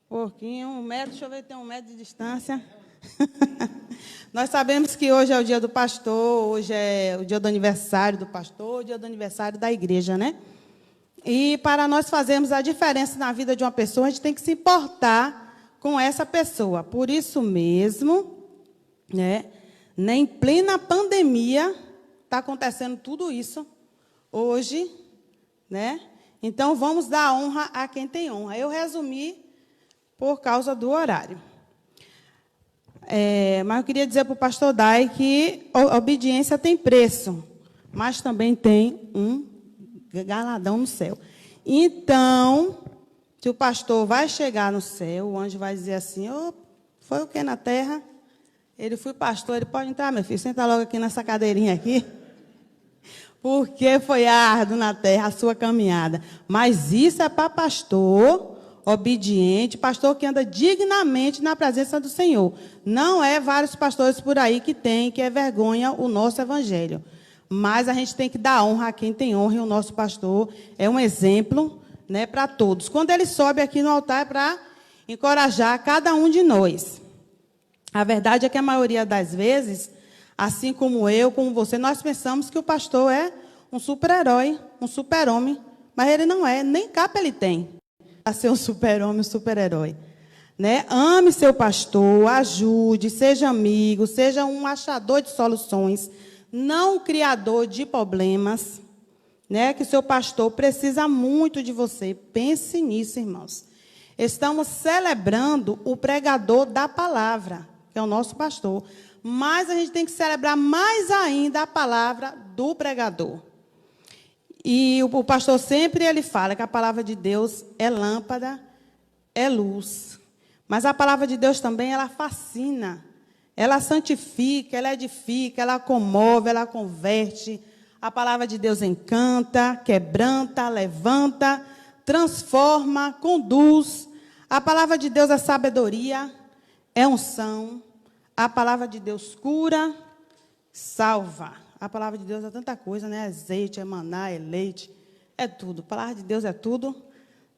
Pouquinho, 1 metro, deixa eu ver, tem 1 metro de distância. Nós sabemos que hoje é o dia do pastor, hoje é o dia do aniversário do pastor, o dia do aniversário da igreja, né? E para nós fazermos a diferença na vida de uma pessoa, a gente tem que se importar com essa pessoa. Por isso mesmo, né, em plena pandemia, está acontecendo tudo isso hoje, né? Então, vamos dar honra a quem tem honra. Eu resumi por causa do horário. Mas eu queria dizer para o pastor Dai que a obediência tem preço, mas também tem um galardão no céu. Então, se o pastor vai chegar no céu, o anjo vai dizer assim, foi o que na terra? Ele foi pastor, ele pode entrar, meu filho, senta logo aqui nessa cadeirinha aqui. Porque foi árduo na terra a sua caminhada. Mas isso é para pastor obediente, pastor que anda dignamente na presença do Senhor. Não é vários pastores por aí que é vergonha o nosso evangelho. Mas a gente tem que dar honra a quem tem honra, e o nosso pastor é um exemplo, né, para todos. Quando ele sobe aqui no altar é para encorajar cada um de nós. A verdade é que a maioria das vezes, assim como eu, como você, nós pensamos que o pastor é um super-herói, um super-homem, mas ele não é, nem capa ele tem para ser um super-homem, um super-herói. Né? Ame seu pastor, ajude, seja amigo, seja um achador de soluções, não um criador de problemas, né? Que seu pastor precisa muito de você. Pense nisso, irmãos. Estamos celebrando o pregador da palavra, que é o nosso pastor, mas a gente tem que celebrar mais ainda a palavra do pregador. E o pastor sempre ele fala que a palavra de Deus é lâmpada, é luz. Mas a palavra de Deus também, ela fascina, ela santifica, ela edifica, ela comove, ela converte. A palavra de Deus encanta, quebranta, levanta, transforma, conduz. A palavra de Deus é sabedoria, é unção. A palavra de Deus cura, salva. A palavra de Deus é tanta coisa, né? Azeite, é maná, é leite, é tudo. A palavra de Deus é tudo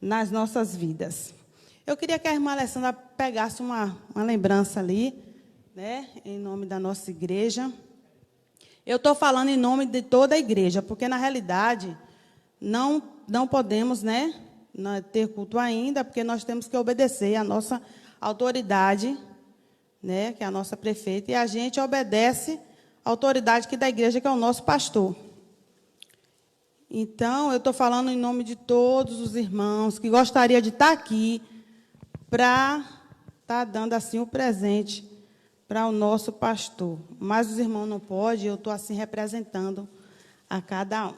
nas nossas vidas. Eu queria que a irmã Alessandra pegasse uma lembrança ali, né, em nome da nossa igreja. Eu estou falando em nome de toda a igreja, porque, na realidade, não podemos, né, ter culto ainda, porque nós temos que obedecer à nossa autoridade, né, que é a nossa prefeita, e a gente obedece à autoridade aqui da igreja, que é o nosso pastor. Então, eu estou falando em nome de todos os irmãos que gostariam de estar aqui para estar dando assim o presente para o nosso pastor. Mas os irmãos não podem, eu estou assim representando a cada um.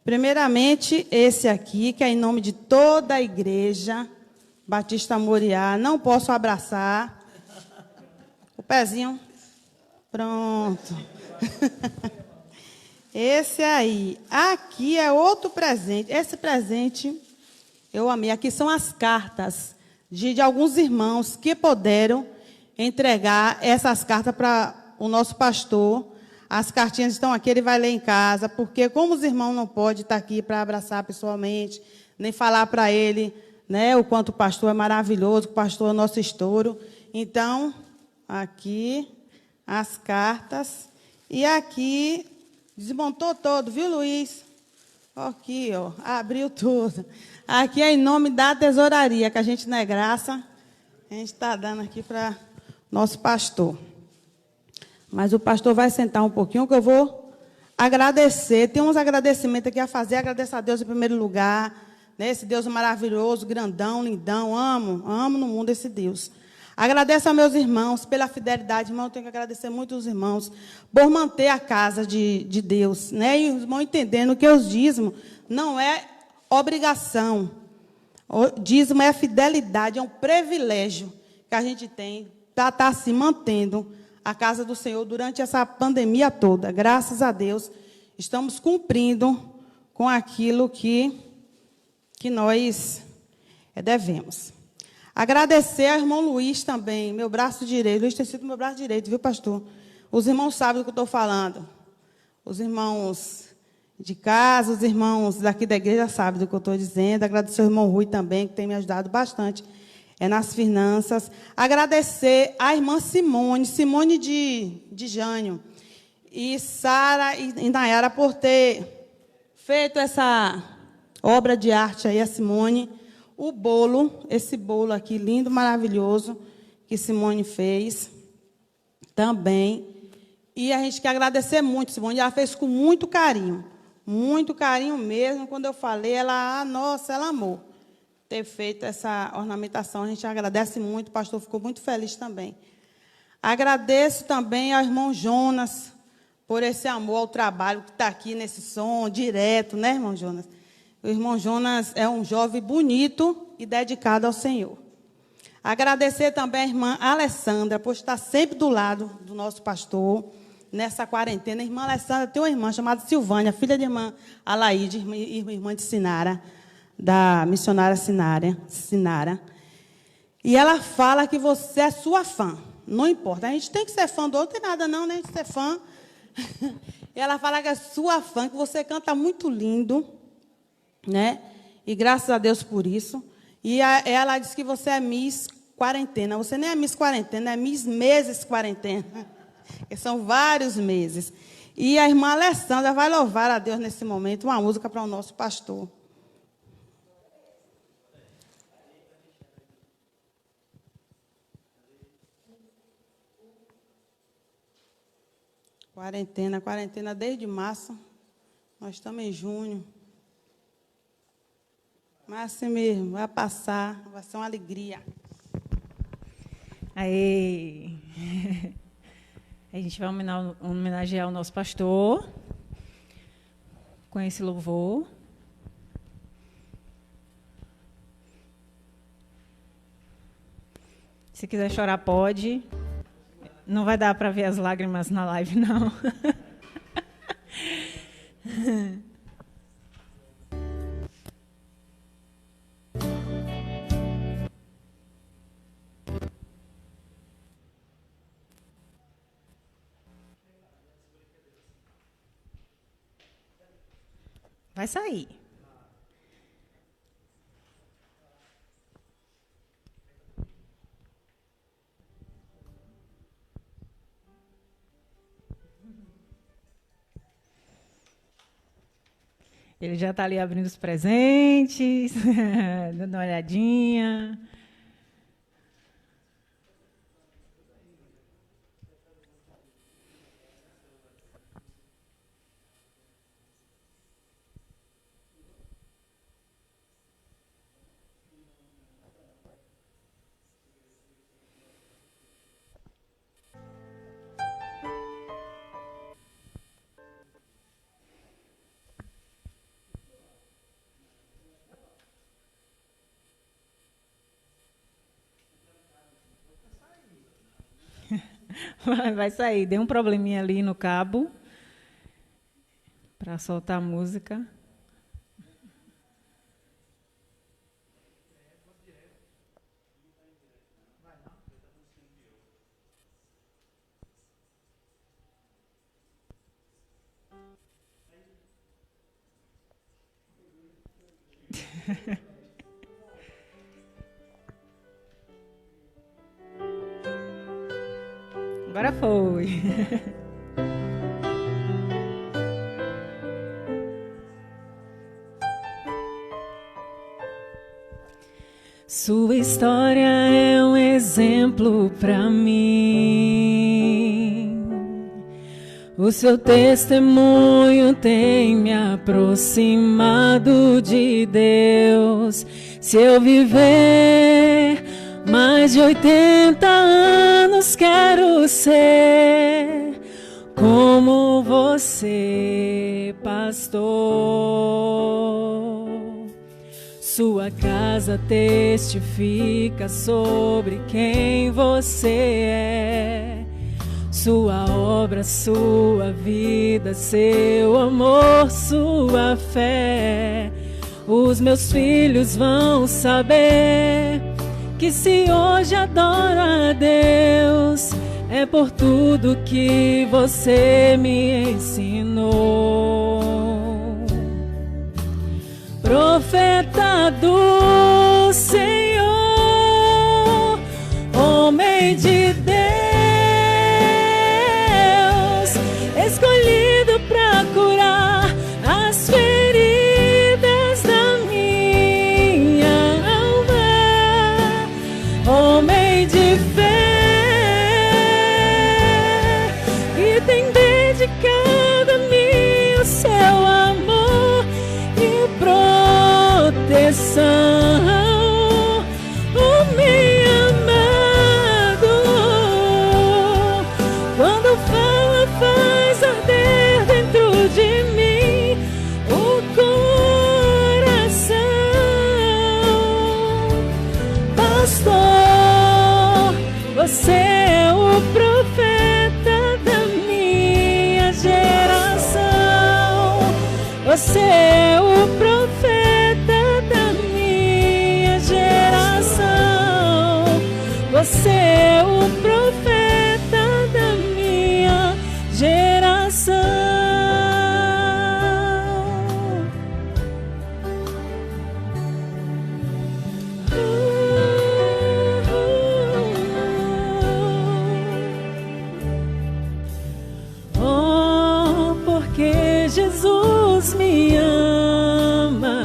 Primeiramente, esse aqui, que é em nome de toda a igreja Batista Moriá. Não posso abraçar. O pezinho. Pronto. Esse aí. Aqui é outro presente. Esse presente eu amei. Aqui são as cartas de alguns irmãos que puderam entregar essas cartas para o nosso pastor. As cartinhas estão aqui, ele vai ler em casa, porque como os irmãos não podem estar aqui para abraçar pessoalmente, nem falar para ele, né, o quanto o pastor é maravilhoso, que o pastor é o nosso estouro. Então, aqui as cartas. E aqui, desmontou todo, viu, Luiz? Aqui, ó, abriu tudo. Aqui é em nome da tesouraria, que a gente não é graça, a gente está dando aqui para nosso pastor. Mas o pastor vai sentar um pouquinho, que eu vou agradecer. Tem uns agradecimentos aqui a fazer. Agradeço a Deus em primeiro lugar, né? Esse Deus maravilhoso, grandão, lindão. Amo no mundo esse Deus. Agradeço aos meus irmãos pela fidelidade. Irmão, eu tenho que agradecer muito aos irmãos por manter a casa de Deus, né? E os irmãos entendendo que os dízimos não é obrigação. O dízimo é fidelidade, é um privilégio que a gente tem para estar se mantendo a casa do Senhor durante essa pandemia toda. Graças a Deus, estamos cumprindo com aquilo que nós devemos. Agradecer ao irmão Luiz também, meu braço direito. Luiz tem sido meu braço direito, viu, pastor? Os irmãos sabem do que eu estou falando. Os irmãos de casa, os irmãos daqui da igreja sabem do que eu estou dizendo. Agradecer ao irmão Rui também, que tem me ajudado bastante nas finanças. Agradecer à irmã Simone de Jânio, e Sara e Nayara por ter feito essa obra de arte aí, a Simone. O bolo, esse bolo aqui, lindo, maravilhoso, que Simone fez também. E a gente quer agradecer muito, Simone. Ela fez com muito carinho mesmo. Quando eu falei, nossa, ela amou ter feito essa ornamentação. A gente agradece muito, o pastor ficou muito feliz também. Agradeço também ao irmão Jonas por esse amor ao trabalho que está aqui nesse som, direto, né, irmão Jonas? O irmão Jonas é um jovem bonito e dedicado ao Senhor. Agradecer também à irmã Alessandra por estar sempre do lado do nosso pastor nessa quarentena. A irmã Alessandra tem uma irmã chamada Silvânia, filha de irmã Alaide, irmã de Sinara, da missionária Sinara. E ela fala que você é sua fã. Não importa. A gente tem que ser fã do outro, não tem nada não, né? A gente ser fã. E ela fala que é sua fã, que você canta muito lindo, né? E graças a Deus por isso. E ela diz que você é Miss Quarentena. Você nem é Miss Quarentena, é Miss Meses Quarentena. Que são vários meses. E a irmã Alessandra vai louvar a Deus nesse momento, uma música para o nosso pastor. Quarentena desde março. Nós estamos em junho. Mas assim mesmo, vai passar, vai ser uma alegria. Aí, a gente vai homenagear o nosso pastor com esse louvor. Se quiser chorar, pode. Não vai dar para ver as lágrimas na live, não. Vai sair. Ele já está ali abrindo os presentes, dando uma olhadinha. Vai sair. Deu um probleminha ali no cabo para soltar a música. Agora foi. Sua história é um exemplo para mim. O seu testemunho tem me aproximado de Deus. Se eu viver mais de 80 anos, quero ser como você, pastor. Sua casa testifica sobre quem você é. Sua obra, sua vida, seu amor, sua fé. Os meus filhos vão saber que se hoje adoro a Deus, é por tudo que você me ensinou. Profeta do Senhor, homem de Deus, escolhido para curar as feridas da minha alma, homem de fé, que tem dedicado a mim o seu amor e proteção. Homem amado, quando fala faz arder dentro de mim o coração. Pastor, você é o profeta da minha geração. Você é o profeta da minha geração. Você é o profeta da minha geração. Oh, porque Jesus me ama,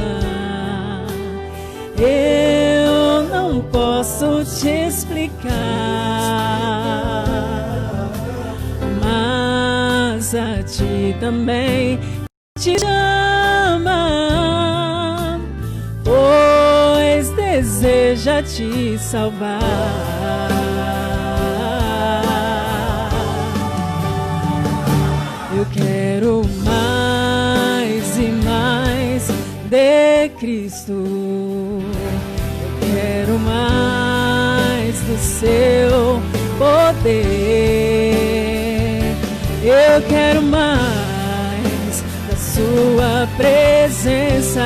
eu não posso te explicar, mas a ti também te ama, pois deseja te salvar. Eu quero mais e mais de Cristo. Eu quero mais do seu poder. Eu quero mais da sua presença.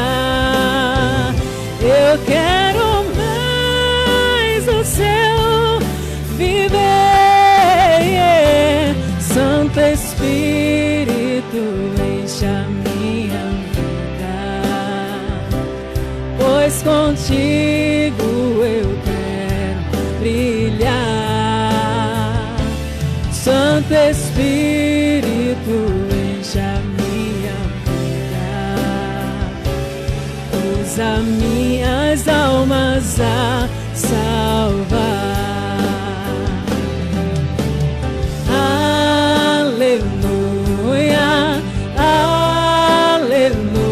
Eu quero mais do seu viver. Santo Espírito, enche a minha vida, pois contigo eu quero brilhar. Santo Espírito, enche a minha vida, a minhas almas a salvar. Aleluia, aleluia,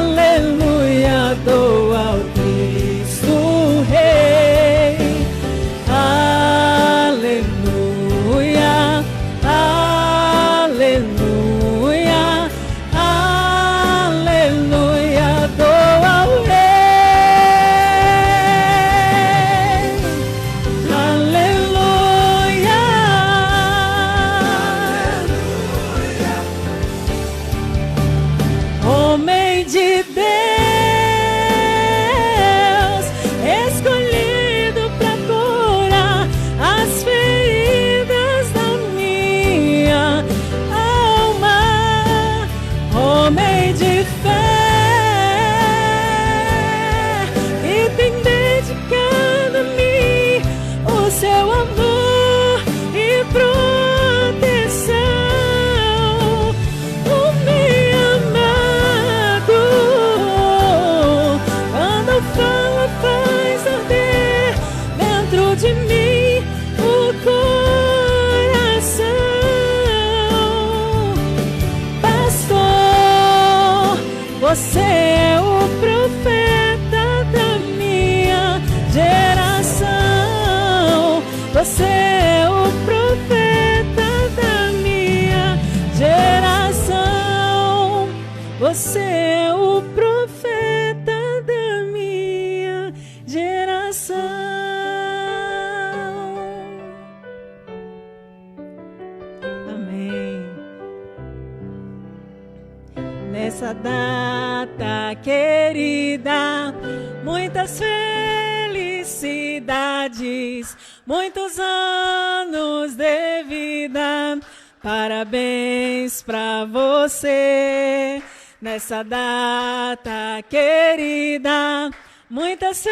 aleluia, dou ao Cristo Rei. Aleluia, aleluia, aleluia, dou ao Rei. Aleluia, homem de Deus, escolhido para curar as feridas da minha alma, homem de fé, e tem dedicado a mim o seu amor e proteção. O meu amado, quando fala, faz arder dentro de mim o coração. Pastor, você é o profeta da minha geração. Você é o profeta da minha geração. Você é o profeta da minha geração. Amém. Nessa data querida, muitas felicidades, muitos anos de vida. Parabéns pra você. Nessa data querida, muitas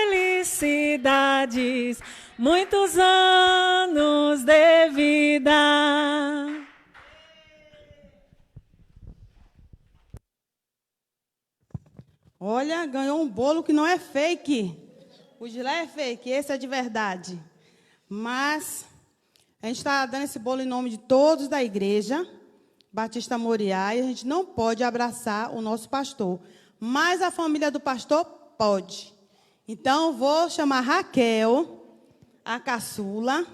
felicidades, muitos anos de vida. Olha, ganhou um bolo que não é fake. O de lá é fake, esse é de verdade. Mas a gente está dando esse bolo em nome de todos da igreja Batista Moriá, e a gente não pode abraçar o nosso pastor. Mas a família do pastor pode. Então, vou chamar Raquel, a caçula.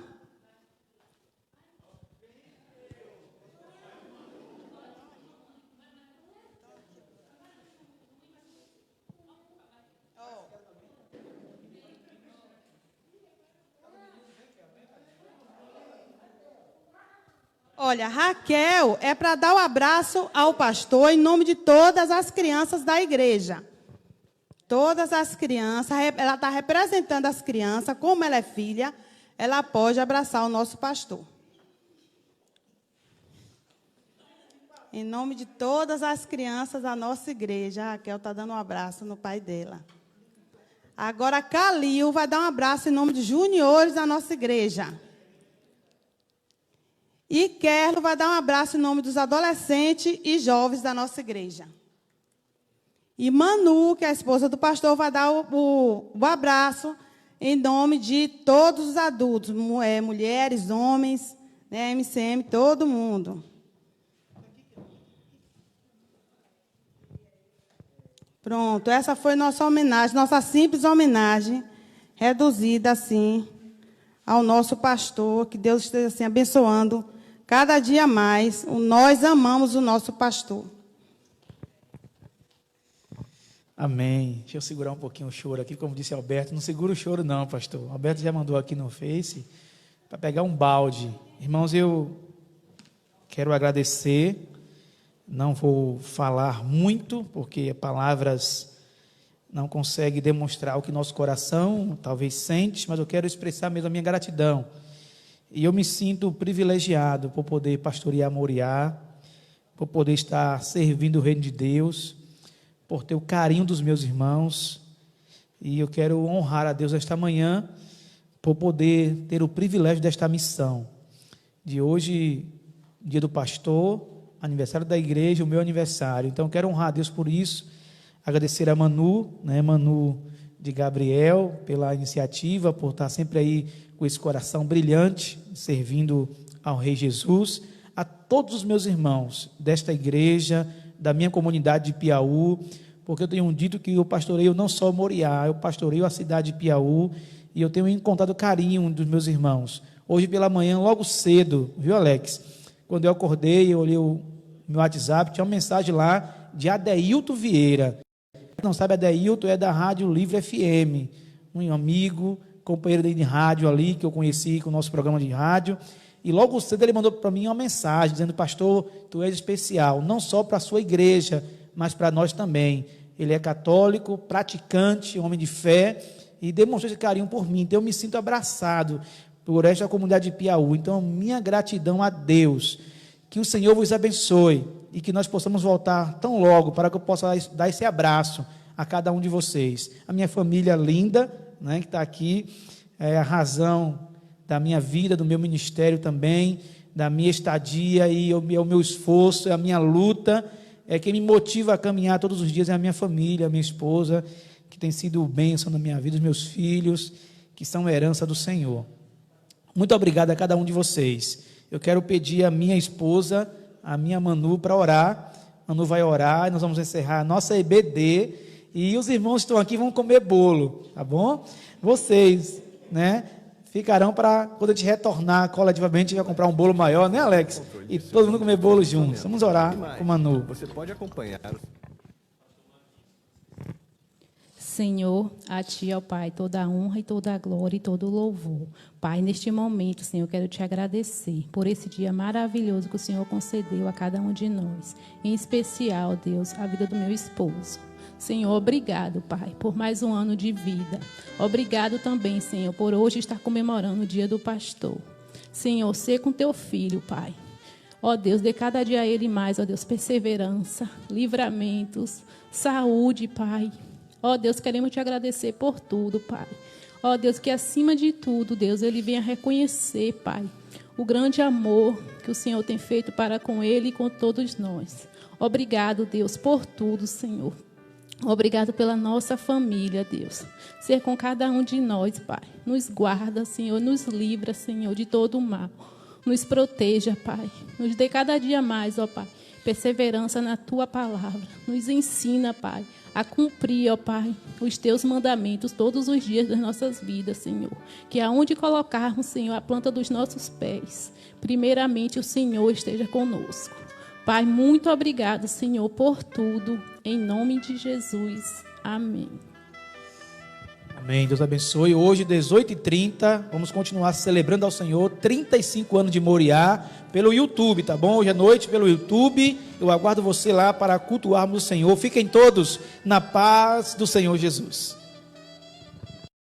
Olha, Raquel é para dar o abraço ao pastor em nome de todas as crianças da igreja. Todas as crianças, ela está representando as crianças, como ela é filha, ela pode abraçar o nosso pastor. Em nome de todas as crianças da nossa igreja, a Raquel está dando um abraço no pai dela. Agora, a Calil vai dar um abraço em nome de juniores da nossa igreja. E Kerlo vai dar um abraço em nome dos adolescentes e jovens da nossa igreja. E Manu, que é a esposa do pastor, vai dar o abraço em nome de todos os adultos, mulheres, homens, né, MCM, todo mundo. Pronto, essa foi nossa homenagem, nossa simples homenagem, reduzida assim, ao nosso pastor, que Deus esteja assim abençoando cada dia mais. Nós amamos o nosso pastor. Amém. Deixa eu segurar um pouquinho o choro aqui, como disse Alberto. Não segura o choro não, pastor. Alberto já mandou aqui no Face para pegar um balde. Irmãos, eu quero agradecer. Não vou falar muito, porque palavras não conseguem demonstrar o que nosso coração talvez sente, mas eu quero expressar mesmo a minha gratidão. E eu me sinto privilegiado por poder pastorear Moriá, por poder estar servindo o reino de Deus, por ter o carinho dos meus irmãos. E eu quero honrar a Deus esta manhã, por poder ter o privilégio desta missão. De hoje, dia do pastor, aniversário da igreja, o meu aniversário. Então, quero honrar a Deus por isso, agradecer a Manu, Manu de Gabriel, pela iniciativa, por estar sempre aí com esse coração brilhante, servindo ao Rei Jesus, a todos os meus irmãos desta igreja, da minha comunidade de Piauí, porque eu tenho dito que eu pastoreio não só Moriá, eu pastoreio a cidade de Piauí, e eu tenho encontrado carinho dos meus irmãos. Hoje pela manhã, logo cedo, viu, Alex? Quando eu acordei, eu olhei o meu WhatsApp, tinha uma mensagem lá de Adeilton Vieira. Quem não sabe, Adeilton é da Rádio Livre FM, um amigo, companheiro de rádio ali, que eu conheci com o nosso programa de rádio, e logo cedo ele mandou para mim uma mensagem, dizendo: pastor, tu és especial, não só para a sua igreja, mas para nós também. Ele é católico, praticante, homem de fé, e demonstrou esse carinho por mim. Então eu me sinto abraçado por esta comunidade de Piauí. Então, minha gratidão a Deus, que o Senhor vos abençoe, e que nós possamos voltar tão logo, para que eu possa dar esse abraço a cada um de vocês. A minha família linda, que está aqui, é a razão da minha vida, do meu ministério também, da minha estadia, e o meu esforço, é a minha luta, é quem me motiva a caminhar todos os dias, é a minha família, a minha esposa, que tem sido bênção na minha vida, os meus filhos, que são herança do Senhor. Muito obrigado a cada um de vocês. Eu quero pedir a minha esposa, a minha Manu, para orar. Manu vai orar, e nós vamos encerrar a nossa EBD, e os irmãos que estão aqui vão comer bolo, tá bom? Vocês, ficarão para, quando a gente retornar coletivamente, a gente vai comprar um bolo maior, Alex? E todo mundo comer bolo juntos. Vamos orar com Manu. Você pode acompanhar. Senhor, a Ti, ó Pai, toda a honra e toda a glória e todo o louvor. Pai, neste momento, Senhor, eu quero Te agradecer por esse dia maravilhoso que o Senhor concedeu a cada um de nós. Em especial, Deus, a vida do meu esposo. Senhor, obrigado, Pai, por mais um ano de vida. Obrigado também, Senhor, por hoje estar comemorando o dia do pastor. Senhor, ser com Teu filho, Pai. Ó Deus, dê cada dia a ele mais, ó Deus, perseverança, livramentos, saúde, Pai. Ó Deus, queremos Te agradecer por tudo, Pai. Ó Deus, que acima de tudo, Deus, ele venha reconhecer, Pai, o grande amor que o Senhor tem feito para com ele e com todos nós. Obrigado, Deus, por tudo, Senhor. Obrigado pela nossa família, Deus. Ser com cada um de nós, Pai. Nos guarda, Senhor, nos livra, Senhor, de todo o mal. Nos proteja, Pai. Nos dê cada dia mais, ó Pai, perseverança na Tua palavra. Nos ensina, Pai, a cumprir, ó Pai, os Teus mandamentos todos os dias das nossas vidas, Senhor. Que aonde colocarmos, Senhor, a planta dos nossos pés, primeiramente o Senhor esteja conosco. Pai, muito obrigado, Senhor, por tudo. Em nome de Jesus. Amém. Amém. Deus abençoe. Hoje, 18h30, vamos continuar celebrando ao Senhor 35 anos de Moriá pelo YouTube, tá bom? Hoje à noite pelo YouTube. Eu aguardo você lá para cultuarmos o Senhor. Fiquem todos na paz do Senhor Jesus.